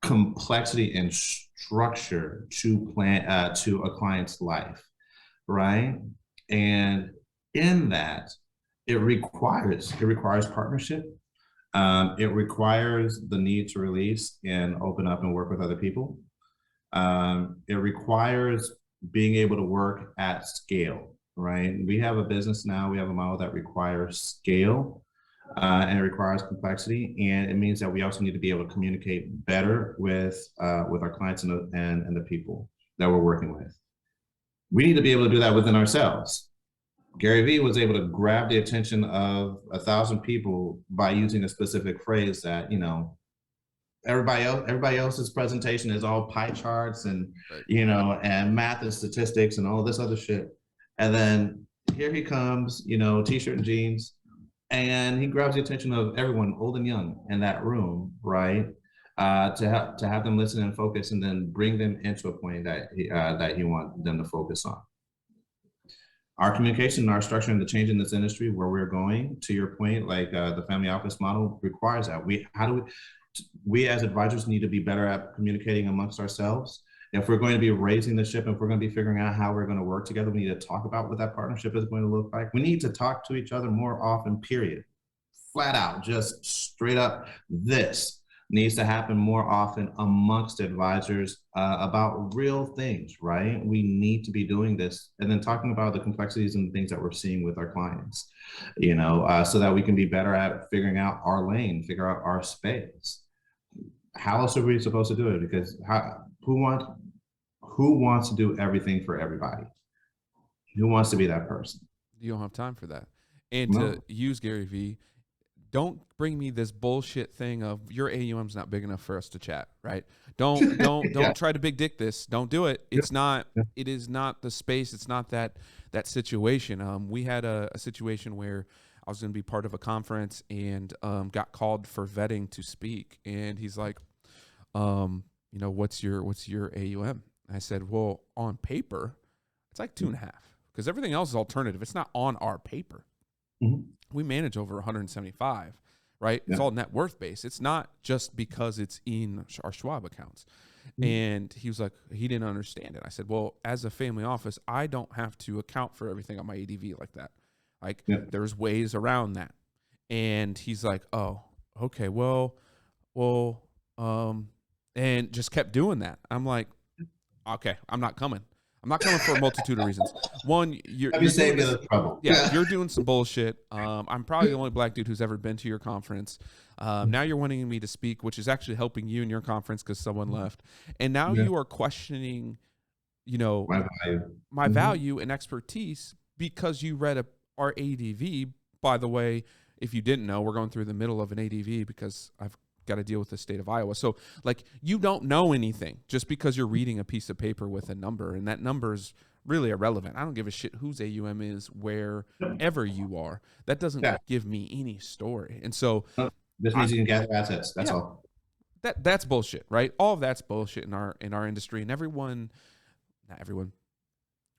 complexity and structure to plan to a client's life, right? And in that, it requires partnership. It requires the need to release and open up and work with other people. It requires being able to work at scale, right? We have a business now, we have a model that requires scale, and it requires complexity. And it means that we also need to be able to communicate better with our clients and the people that we're working with. We need to be able to do that within ourselves. Gary Vee was able to grab the attention of 1,000 people by using a specific phrase that, everybody else's presentation is all pie charts and, Right. and math and statistics and all this other shit. And then here he comes, t-shirt and jeans, and he grabs the attention of everyone, old and young, in that room, right? To have them listen and focus, and then bring them into a point that he wants them to focus on. Our communication and our structure and the change in this industry where we're going, to your point, like the family office model requires that. We as advisors need to be better at communicating amongst ourselves. If we're going to be raising the ship, if we're going to be figuring out how we're going to work together, we need to talk about what that partnership is going to look like. We need to talk to each other more often, period. Flat out, just straight up, this needs to happen more often amongst advisors about real things, right? We need to be doing this and then talking about the complexities and the things that we're seeing with our clients, so that we can be better at figuring out our lane, figure out our space. How else are we supposed to do it? Because who wants to do everything for everybody? Who wants to be that person? You don't have time for that. And No. to use Gary Vee, don't bring me this bullshit thing of your AUM's not big enough for us to chat, right? Don't Yeah. try to big dick this. Don't do it. Yeah. It's not. Yeah. It is not the space. It's not that situation. We had a situation where I was going to be part of a conference and got called for vetting to speak, and he's like, what's your AUM? I said, well, on paper, it's like 2.5 because everything else is alternative. It's not on our paper. Mhm. We manage over 175, right? Yeah. It's all net worth based. It's not just because it's in our Schwab accounts. Mhm. And he was like, he didn't understand it. I said, well, as a family office, I don't have to account for everything on my ADV like that. Like Yeah. there's ways around that. And he's like, oh, okay, well, and just kept doing that. I'm like, okay, I'm not coming. I'm not coming for a multitude of reasons. One, you're Have you doing saved you this, the trouble? yeah, you're doing some bullshit. I'm probably the only black dude who's ever been to your conference. Now you're wanting me to speak, which is actually helping you in your conference because someone left. And now Yeah. you are questioning, My value. my Mhm. value and expertise because you read our ADV. By the way, if you didn't know, we're going through the middle of an ADV because I've got to deal with the state of Iowa. So like you don't know anything just because you're reading a piece of paper with a number, and that number is really irrelevant. I don't give a shit whose AUM is wherever you are. That doesn't Yeah. give me any story. And so This I, means you can gather assets. That's yeah, all. that's bullshit, right? All of that's bullshit in our industry, and not everyone,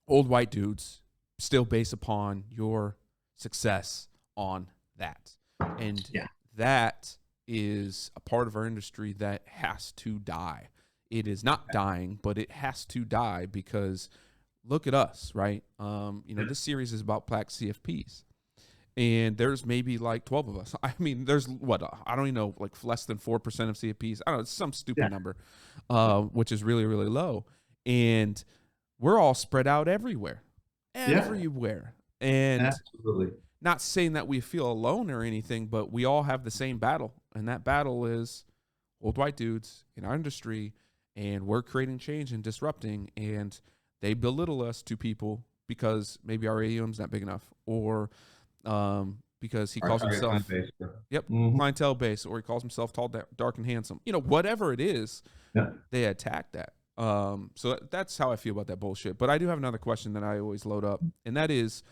old white dudes still base upon your success on that. And Yeah. that is a part of our industry that has to die. It is not dying, but it has to die because look at us, right? This series is about Black CFPs. And there's maybe like 12 of us. I mean, there's I don't even know, like less than 4% of CFPs. I don't know, it's some stupid Yeah. number, which is really, really low. And we're all spread out everywhere. Everywhere. And Absolutely. not saying that we feel alone or anything, but we all have the same battle. And that battle is old white dudes in our industry, and we're creating change and disrupting, and they belittle us to people because maybe our AUM's not big enough, or because he Our calls target himself, client base. yep, Mhm. clientele base, or he calls himself tall, dark, and handsome. Whatever it is, Yeah. they attack that. So that's how I feel about that bullshit. But I do have another question that I always load up, and that is,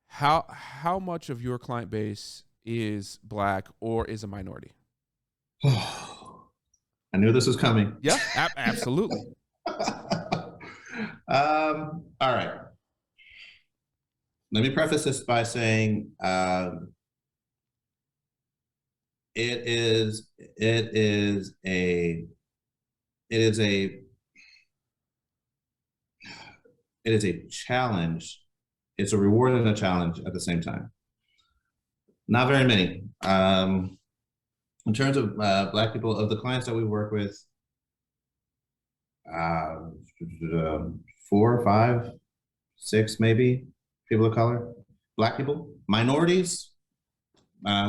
how much of your client base is black or is a minority? I knew this was coming. Yeah, absolutely. All right. Let me preface this by saying it is a it is a it is a challenge. It's a reward and a challenge at the same time. Not very many. In terms of Black people, of the clients that we work with, uh, 4, 5, 6, maybe people of color, Black people, minorities.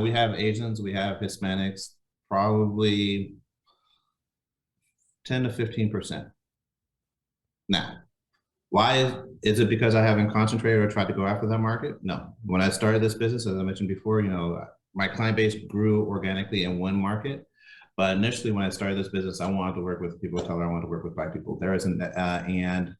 We have Asians, we have Hispanics, probably 10 to 15%. Now, why is it because I haven't concentrated or tried to go after that market? No. When I started this business, as I mentioned before, my client base grew organically in one market. But initially, when I started this business, I wanted to work with people of color. I wanted to work with Black people. There isn't, and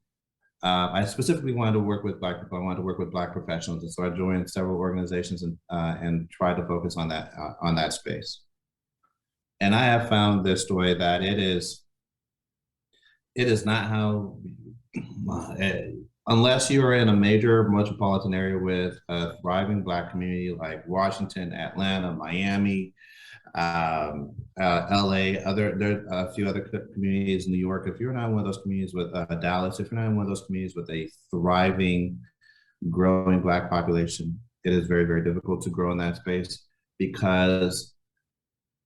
I specifically wanted to work with Black people. I wanted to work with Black professionals, and so I joined several organizations and tried to focus on that space. And I have found this way that it is not how, unless you are in a major metropolitan area with a thriving Black community like Washington, Atlanta, Miami, LA, there are a few other communities in New York. If you're not in one of those communities with Dallas, if you're not in one of those communities with a thriving, growing Black population, it is very, very difficult to grow in that space because,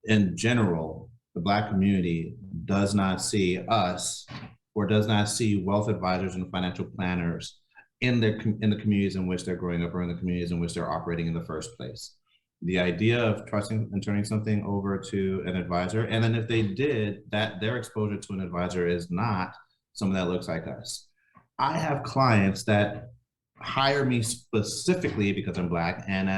in general, the Black community does not see us or does not see wealth advisors and financial planners in the communities in which they're growing up or in the communities in which they're operating in the first place. The idea of trusting and turning something over to an advisor, and then if they did, that their exposure to an advisor is not someone that looks like us. I have clients that hire me specifically because I'm Black, and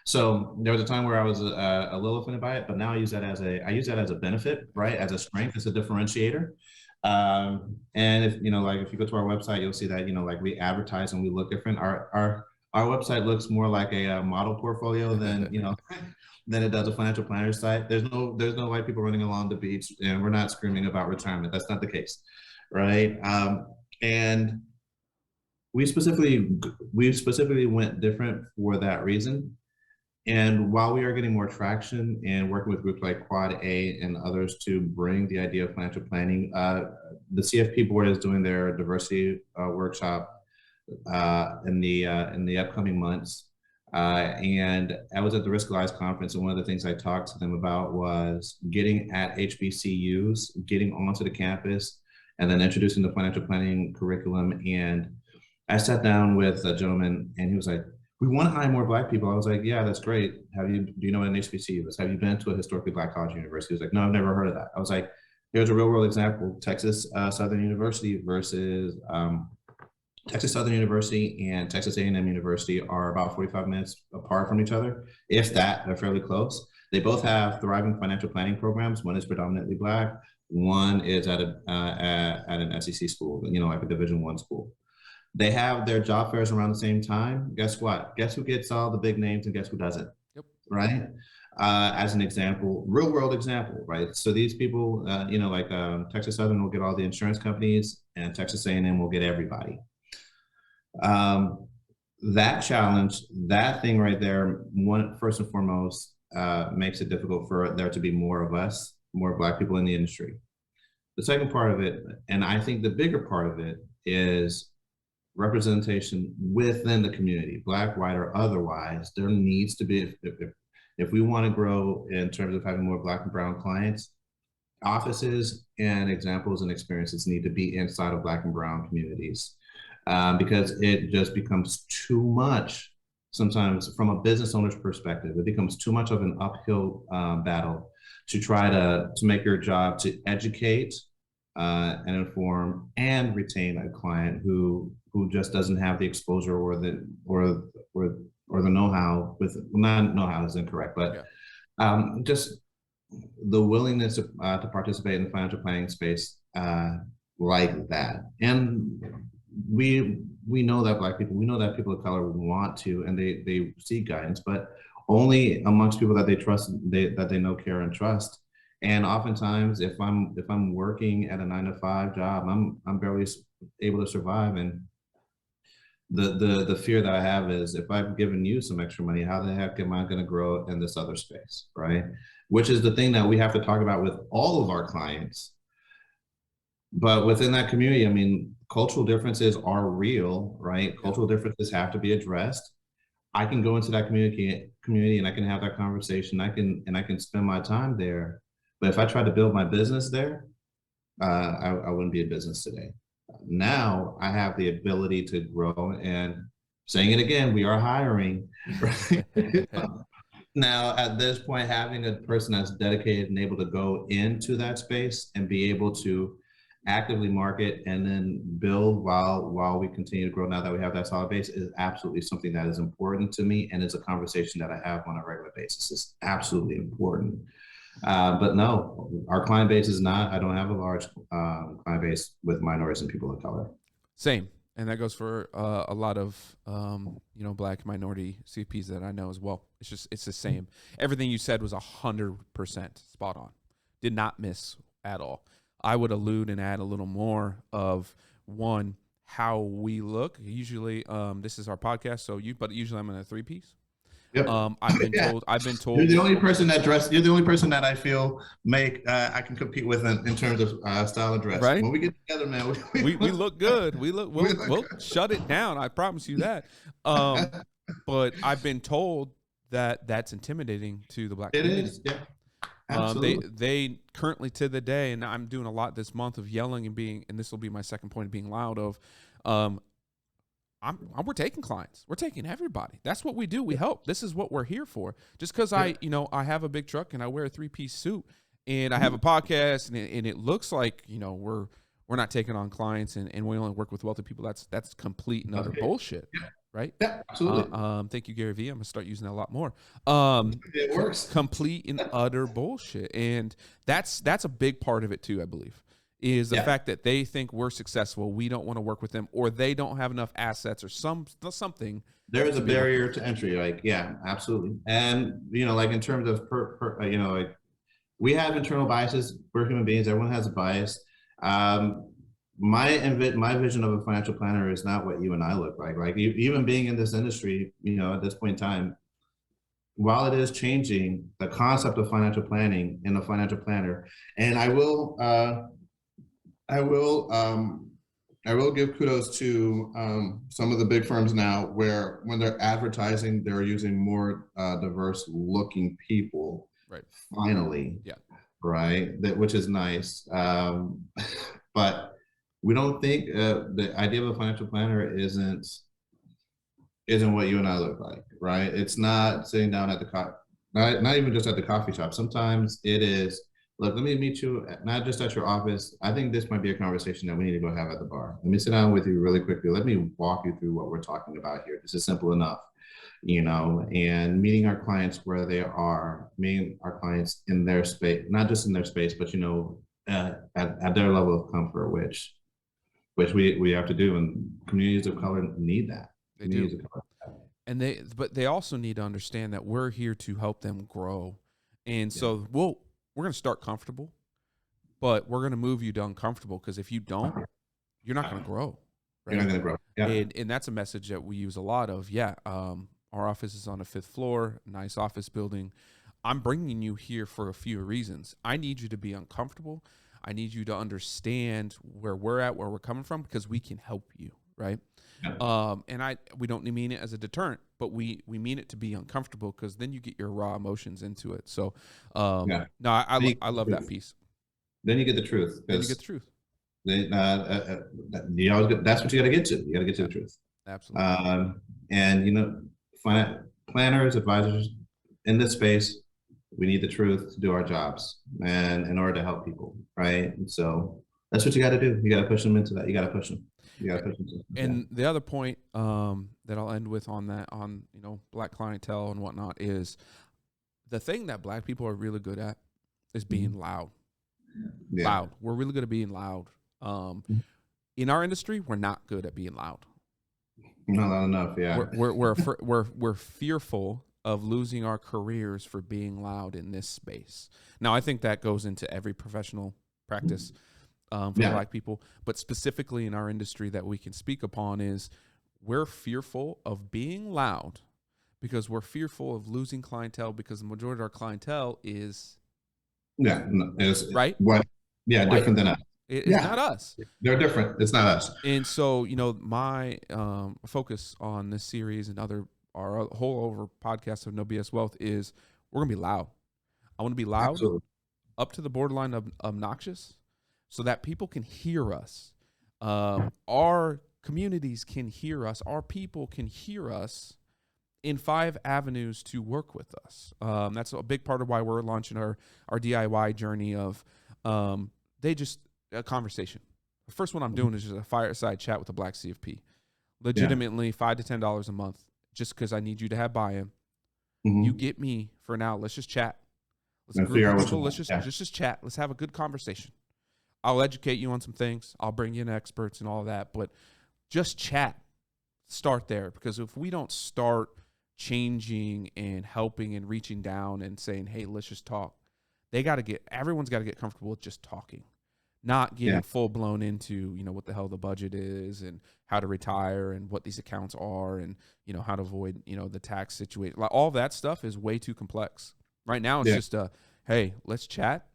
so there was a time where I was a little offended by it, but now I use that as a benefit, right? As a strength, as a differentiator. And if if you go to our website, you'll see that like we advertise and we look different. Our website looks more like a model portfolio than than it does a financial planner site. There's no white people running along the beach, and we're not screaming about retirement. That's not the case, right? And we specifically went different for that reason. And while we are getting more traction and working with groups like Quad A and others to bring the idea of financial planning, the CFP board is doing their diversity workshop in the upcoming months. And I was at the Risk Allies conference, and one of the things I talked to them about was getting at HBCUs, getting onto the campus, and then introducing the financial planning curriculum. And I sat down with a gentleman, and he was like, "We want to hire more Black people." I was like, "Yeah, that's great. Do you know what an HBCU is? Have you been to a historically Black college or university?" He was like, "No, I've never heard of that." I was like, "Here's a real world example: Texas Southern University versus Texas Southern University and Texas A&M University are about 45 minutes apart from each other. If that, they're fairly close. They both have thriving financial planning programs. One is predominantly Black. One is at an SEC school, like a Division I school. They have their job fairs around the same time. Guess what? Guess who gets all the big names and guess who doesn't? Yep. Right? As an example, real world example, right? So these people, Texas Southern will get all the insurance companies, and Texas A&M will get everybody. That challenge, that thing right there, first and foremost, makes it difficult for there to be more of us, more Black people in the industry. The second part of it, and I think the bigger part of it, is representation within the community, Black, white, or otherwise. There needs to be, if we want to grow in terms of having more Black and brown clients, offices and examples and experiences need to be inside of Black and brown communities. Because it just becomes too much sometimes from a business owner's perspective. It becomes too much of an uphill battle to try to make your job to educate and inform and retain a client who just doesn't have the exposure or the know-how. Not know-how is incorrect, but just the willingness to participate in the financial planning space like that. And we know that Black people, we know that people of color want to, and they seek guidance, but only amongst people that they trust, that they know, care, and trust. And oftentimes, if I'm working at a 9-to-5 job, I'm barely able to survive. And the fear that I have is, if I've given you some extra money, how the heck am I going to grow in this other space, right? Which is the thing that we have to talk about with all of our clients. But within that community, I mean, cultural differences are real, right? Cultural differences have to be addressed. I can go into that community and I can have that conversation. I can spend my time there. But if I try to build my business there, I wouldn't be in business today. Now I have the ability to grow, and saying it again, we are hiring. Right? Now, at this point, having a person that's dedicated and able to go into that space and be able to actively market and then build while we continue to grow, now that we have that solid base, is absolutely something that is important to me, and it's a conversation that I have on a regular basis. It's absolutely important. But no, our client base is not. I don't have a large client base with minorities and people of color. Same. And that goes for a lot of Black minority CFPs that I know as well. It's the same. Everything you said was 100% spot on. Did not miss at all. I would allude and add a little more of one, how we look. Usually, this is our podcast, but usually I'm in a 3-piece. Yep. I've been told. You're the only person that you're the only person that I feel I can compete with in terms of style and dress. Right? When we get together, man, we look good. We'll shut it down. I promise you that. But I've been told that that's intimidating to the Black community. It is, yeah. Absolutely. They currently, to the day, and I'm doing a lot this month of yelling and this will be my second point of being loud of, we're taking clients. We're taking everybody. That's what we do. We help. This is what we're here for. Just because I have a big truck and I wear a 3-piece suit and I have a podcast and it looks like, we're not taking on clients and we only work with wealthy people. That's complete and utter bullshit. Yeah. Right? Yeah, absolutely. Thank you, Gary Vee. I'm gonna start using that a lot more. It works. Complete and utter bullshit. And that's a big part of it too, I believe. Is the fact that they think we're successful, we don't want to work with them, or they don't have enough assets or something. There is a barrier to entry, absolutely. And like in terms of like we have internal biases. We're human beings. Everyone has a bias. My vision of a financial planner is not what you and I look like. Like even being in this industry, at this point in time, while it is changing, the concept of financial planning and a financial planner, and I will give kudos to some of the big firms now where when they're advertising, they're using more diverse looking people. Right. Finally. Yeah. Right. Which is nice. But we don't think the idea of a financial planner isn't what you and I look like. Right. It's not sitting down at not even just at the coffee shop. Sometimes it is, look, let me meet you, not just at your office. I think this might be a conversation that we need to go have at the bar. Let me sit down with you really quickly. Let me walk you through what we're talking about here. This is simple enough, and meeting our clients where they are, meeting our clients in their space, not just in their space, but, at their level of comfort, which we have to do. And communities of color need that. They do. And they also need to understand that we're here to help them grow. And so we're going to start comfortable, but we're going to move you to uncomfortable, because if you don't, you're not going to grow. Right? You're not going to grow. Yeah. And that's a message that we use a lot of. Yeah. Our office is on the 5th floor, nice office building. I'm bringing you here for a few reasons. I need you to be uncomfortable. I need you to understand where we're at, where we're coming from, because we can help you. Right. Yeah. And we don't mean it as a deterrent, but we mean it to be uncomfortable, because then you get your raw emotions into it. So, no, I love that piece. Then you get the truth. Then you get the truth. That's what you got to get to. You got to get to the truth. Absolutely. And planners, advisors in this space, we need the truth to do our jobs, and in order to help people, right? And so that's what you got to do. You got to push them into that. You got to push them. And the other point that I'll end with on that, Black clientele and whatnot, is the thing that Black people are really good at is being loud. Yeah. Loud. We're really good at being loud. In our industry, we're not good at being loud. Not enough. Yeah. We're fearful of losing our careers for being loud in this space. Now, I think that goes into every professional practice. For Black people, but specifically in our industry that we can speak upon, is we're fearful of being loud because we're fearful of losing clientele, because the majority of our clientele is right. White. Different than us. It's not us. They're different. It's not us. And so, my focus on this series and other our whole over podcast of No BS Wealth is we're gonna be loud. I want to be loud, Absolutely. up to the borderline of obnoxious, so that people can hear us. Our communities can hear us. Our people can hear us in 5 avenues to work with us. That's a big part of why we're launching our DIY journey of a conversation. The first one I'm doing is just a fireside chat with the Black CFP. Legitimately $5 to $10 a month, just because I need you to have buy-in. You get me for now. Let's just chat. Let's And group figure out of what people. you Let's want. just chat. Let's have a good conversation. I'll educate you on some things. I'll bring in experts and all that, but just chat. Start there, because if we don't start changing and helping and reaching down and saying, hey, let's just talk, everyone's got to get comfortable with just talking, not getting full blown into, what the hell the budget is and how to retire and what these accounts are and, how to avoid, the tax situation. Like, all that stuff is way too complex. Right now, it's just hey, let's chat.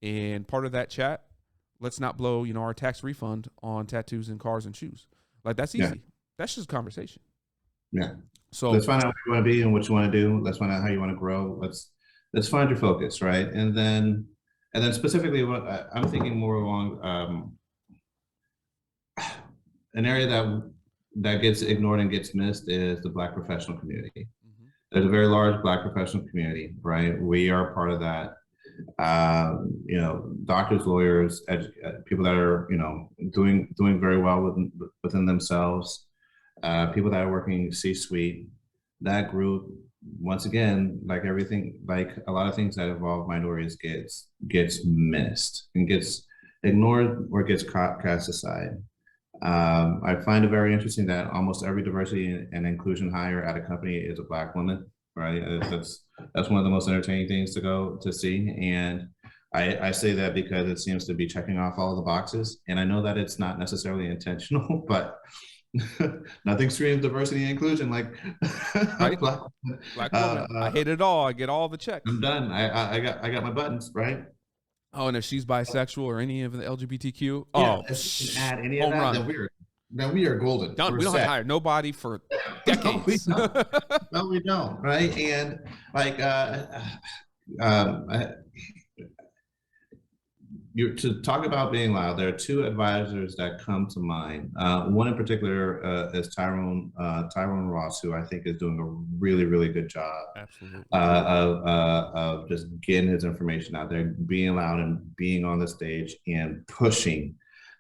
And part of that chat, let's not blow, our tax refund on tattoos and cars and shoes. Like, that's easy. Yeah. That's just conversation. Yeah. So let's find out what you want to be and what you want to do. Let's find out how you want to grow. Let's find your focus, right? And then specifically, what I'm thinking more along an area that gets ignored and gets missed is the Black professional community. There's a very large Black professional community, right? We are part of that. Doctors, lawyers, people that are, doing very well within themselves, people that are working C-suite. That group, once again, like everything, like a lot of things that involve minorities, gets missed and gets ignored or gets cast aside. I find it very interesting that almost every diversity and inclusion hire at a company is a Black woman, right? That's one of the most entertaining things to go to see. And I say that because it seems to be checking off all of the boxes. And I know that it's not necessarily intentional, but nothing screams diversity and inclusion like right? Black woman. I hate it all. I get all the checks. I'm done. I got my buttons, right? Oh, and if she's bisexual or any of the LGBTQ, if you can add any of that, then we are golden. We don't have to hire nobody for decades. No, we don't, right? And like to talk about being loud, there are 2 advisors that come to mind. One in particular is Tyrone Ross, who I think is doing a really, really good job of just getting his information out there, being loud and being on the stage and pushing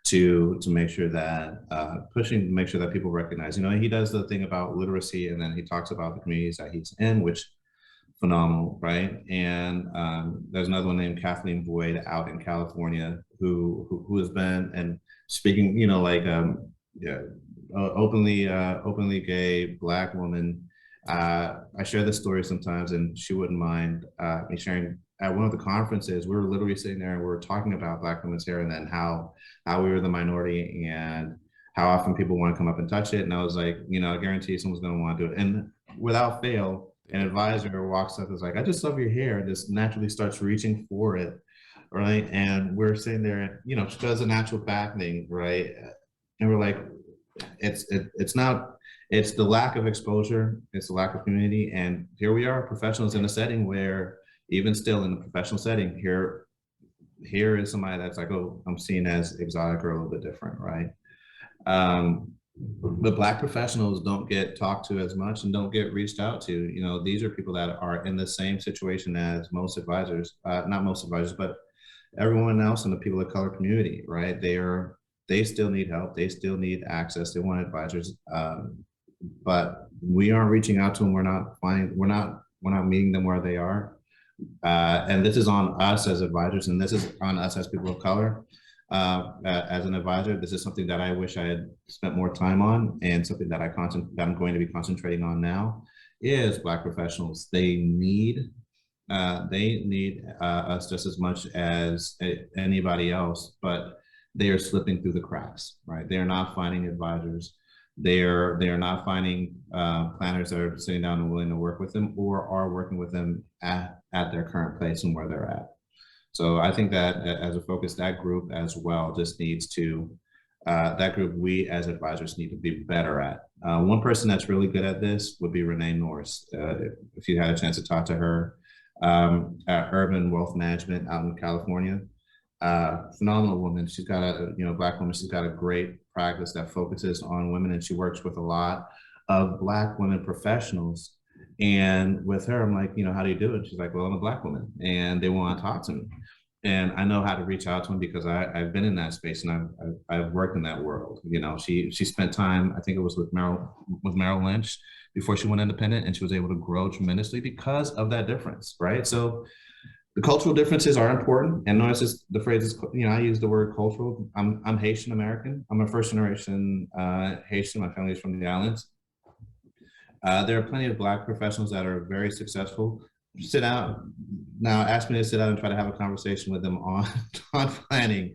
to make sure that people recognize. He does the thing about literacy, and then he talks about the communities that he's in, which phenomenal, right? And there's another one named Kathleen Boyd out in California who has been and speaking, openly gay Black woman. I share this story sometimes, and she wouldn't mind me sharing. At one of the conferences, we were literally sitting there and we were talking about Black women's hair and then how we were the minority and how often people want to come up and touch it. And I was like, I guarantee someone's going to want to do it. And without fail, an advisor walks up and is like, I just love your hair, and just naturally starts reaching for it, right? And we're sitting there, and she does a natural back thing, right? And we're like, it's the lack of exposure, it's the lack of community. And here we are, professionals in a setting where, even still in the professional setting, here is somebody that's like, oh, I'm seen as exotic or a little bit different, right? But Black professionals don't get talked to as much and don't get reached out to. These are people that are in the same situation as most advisors, not most advisors, but everyone else in the people of color community, right? They still need help. They still need access. They want advisors, but we aren't reaching out to them. We're not meeting them where they are. And this is on us as advisors, and this is on us as people of color. As an advisor, this is something that I wish I had spent more time on, and something that I'm going to be concentrating on now is Black professionals. They need us just as much as anybody else, but they are slipping through the cracks, right? They are not finding advisors. They are not finding planners that are sitting down and willing to work with them, or are working with them at their current place and where they're at. So I think that as a focus, that group as well just needs to that group we as advisors need to be better at. One person that's really good at this would be Renee Norris. If you had a chance to talk to her at Urban Wealth Management out in California, phenomenal woman. She's got Black woman. She's got a great practice that focuses on women, and she works with a lot of Black women professionals. And with her, I'm like, how do you do it? She's like, well, I'm a Black woman, and they want to talk to me, and I know how to reach out to them because I've been in that space and I've worked in that world. She spent time, I think it was with Merrill Lynch before she went independent, and she was able to grow tremendously because of that difference, right? So the cultural differences are important, and notice the phrase is, I use the word cultural. I'm Haitian American. I'm a first generation Haitian. My family is from the islands. There are plenty of Black professionals that are very successful. Sit down now. Ask me to sit down and try to have a conversation with them on on planning,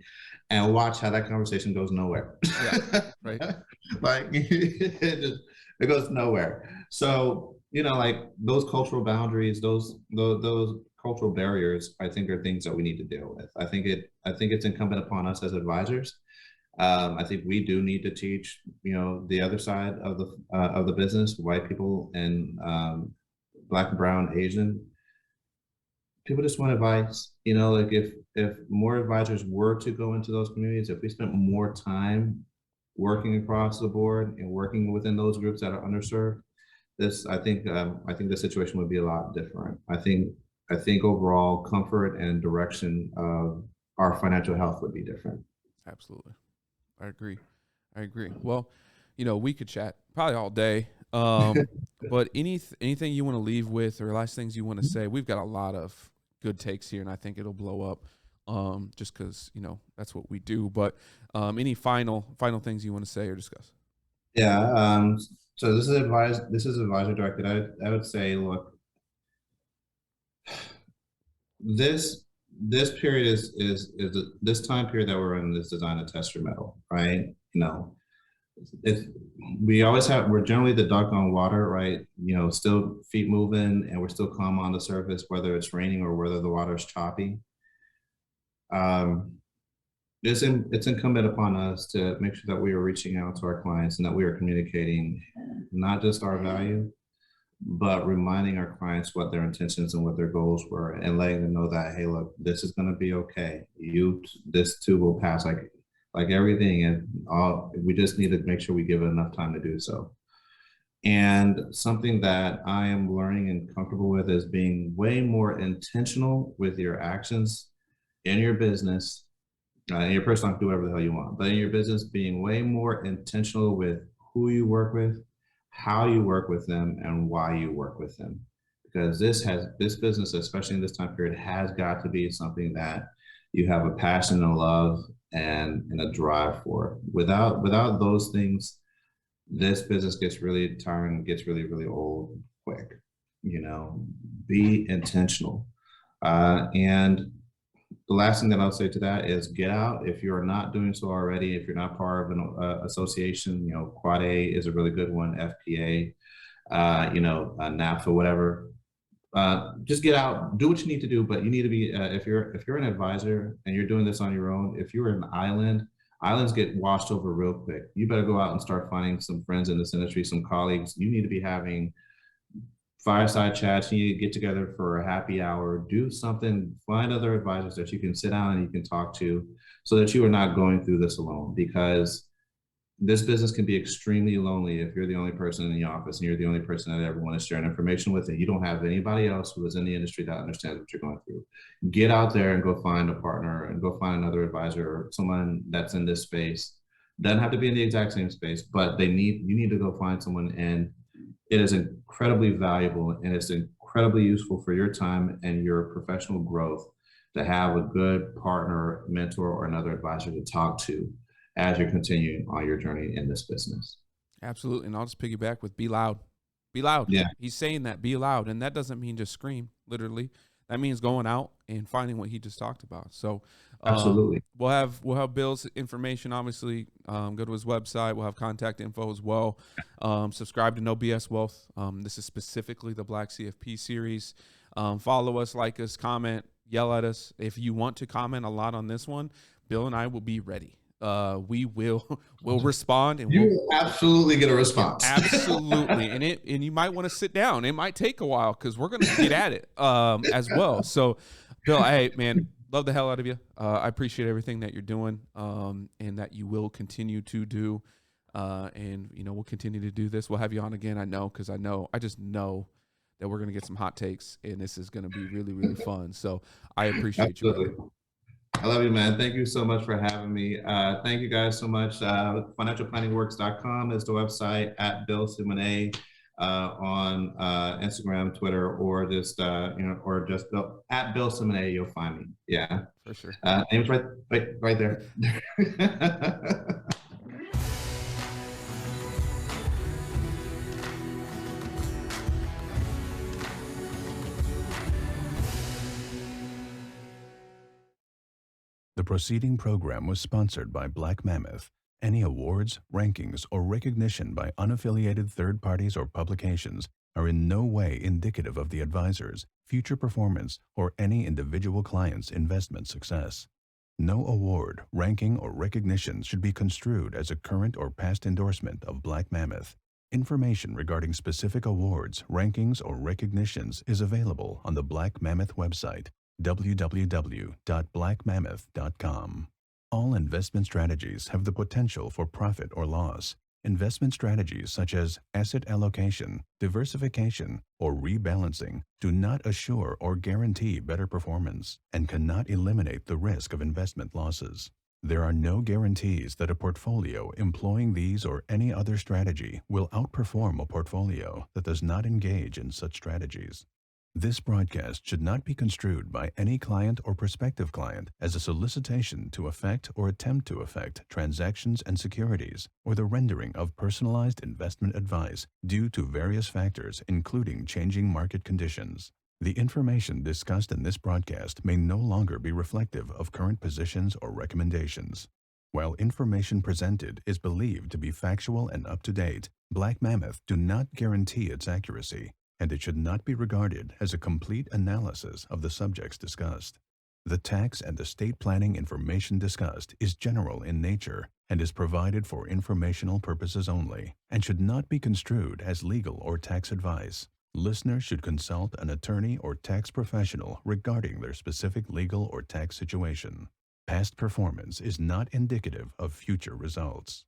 and watch how that conversation goes nowhere. Yeah, right. Like it goes nowhere. So like those cultural boundaries, those cultural barriers, I think are things that we need to deal with. I think it's incumbent upon us as advisors. I think we do need to teach, the other side of the business, white people and Black, brown, Asian. People just want advice. Like if more advisors were to go into those communities, if we spent more time working across the board and working within those groups that are underserved, I think the situation would be a lot different. I think overall comfort and direction of our financial health would be different. Absolutely. I agree. I agree. Well, we could chat probably all day. But anything you want to leave with, or last things you want to say? We've got a lot of good takes here, and I think it'll blow up. Just because that's what we do. But any final things you want to say or discuss? Yeah. So this is advisor directed. I would say, look, this this period this time period that we're in is designed to test your metal, right? If we're generally the duck on water, right? Still feet moving, and we're still calm on the surface, whether it's raining or whether the water's choppy. Um, it's incumbent upon us to make sure that we are reaching out to our clients and that we are communicating not just our value, but reminding our clients what their intentions and what their goals were, and letting them know that, hey, look, this is going to be okay. This too will pass, like everything, and all. We just need to make sure we give it enough time to do so. And something that I am learning and comfortable with is being way more intentional with your actions in your business. In your personal life, do whatever the hell you want, but in your business, being way more intentional with who you work with, how you work with them, and why you work with them. Because this business, especially in this time period, has got to be something that you have a passion and a love and a drive for. Without those things, this business gets really tiring, gets really, really old quick. Be intentional. And the last thing that I'll say to that is get out. If you're not doing so already, if you're not part of an association, Quad A is a really good one, FPA, NAFTA, whatever. Just get out, do what you need to do, but you need to be, if you're an advisor and you're doing this on your own, if you're an islands get washed over real quick. You better go out and start finding some friends in this industry, some colleagues. You need to be having fireside chats. You need to get together for a happy hour, do something, find other advisors that you can sit down and you can talk to, so that you are not going through this alone. Because this business can be extremely lonely if you're the only person in the office and you're the only person that everyone is sharing information with, and you don't have anybody else who is in the industry that understands what you're going through. Get out there and go find a partner and go find another advisor or someone that's in this space. Doesn't have to be in the exact same space, but you need to go find someone, and it is incredibly valuable and it's incredibly useful for your time and your professional growth to have a good partner, mentor, or another advisor to talk to as you're continuing on your journey in this business. Absolutely. And I'll just piggyback with be loud. Be loud. Yeah. He's saying that, be loud. And that doesn't mean just scream, literally. That means going out and finding what he just talked about. So Absolutely. we'll have Bill's information, obviously. Go to his website. We'll have contact info as well. Subscribe to No BS Wealth. This is specifically the Black CFP series. Follow us, like us, comment, yell at us. If you want to comment a lot on this one, Bill and I will be ready. we will will respond and You we'll will absolutely get a yeah, response. absolutely. And you might want to sit down. It might take a while because we're gonna get at it as well. So Bill, hey man, love the hell out of you. I appreciate everything that you're doing and that you will continue to do. And you know, we'll continue to do this. We'll have you on again. I know, because I just know that we're gonna get some hot takes and this is gonna be really, really fun. So I appreciate you, brother. Absolutely. I love you, man. Thank you so much for having me. Thank you guys so much. Financialplanningworks.com is the website, at Bill Simonet on Instagram, Twitter, or just or just at Bill Simonet. You'll find me. Yeah, For sure. name's right there. The preceding program was sponsored by Black Mammoth. Any awards, rankings, or recognition by unaffiliated third parties or publications are in no way indicative of the advisor's future performance or any individual client's investment success. No award, ranking, or recognition should be construed as a current or past endorsement of Black Mammoth. Information regarding specific awards, rankings, or recognitions is available on the Black Mammoth website, www.blackmammoth.com. All investment strategies have the potential for profit or loss. Investment strategies such as asset allocation, diversification, or rebalancing do not assure or guarantee better performance and cannot eliminate the risk of investment losses. There are no guarantees that a portfolio employing these or any other strategy will outperform a portfolio that does not engage in such strategies. This broadcast should not be construed by any client or prospective client as a solicitation to effect or attempt to effect transactions and securities, or the rendering of personalized investment advice due to various factors, including changing market conditions. The information discussed in this broadcast may no longer be reflective of current positions or recommendations. While information presented is believed to be factual and up-to-date, Black Mammoth do not guarantee its accuracy, and it should not be regarded as a complete analysis of the subjects discussed. The tax and estate planning information discussed is general in nature and is provided for informational purposes only, and should not be construed as legal or tax advice. Listeners should consult an attorney or tax professional regarding their specific legal or tax situation. Past performance is not indicative of future results.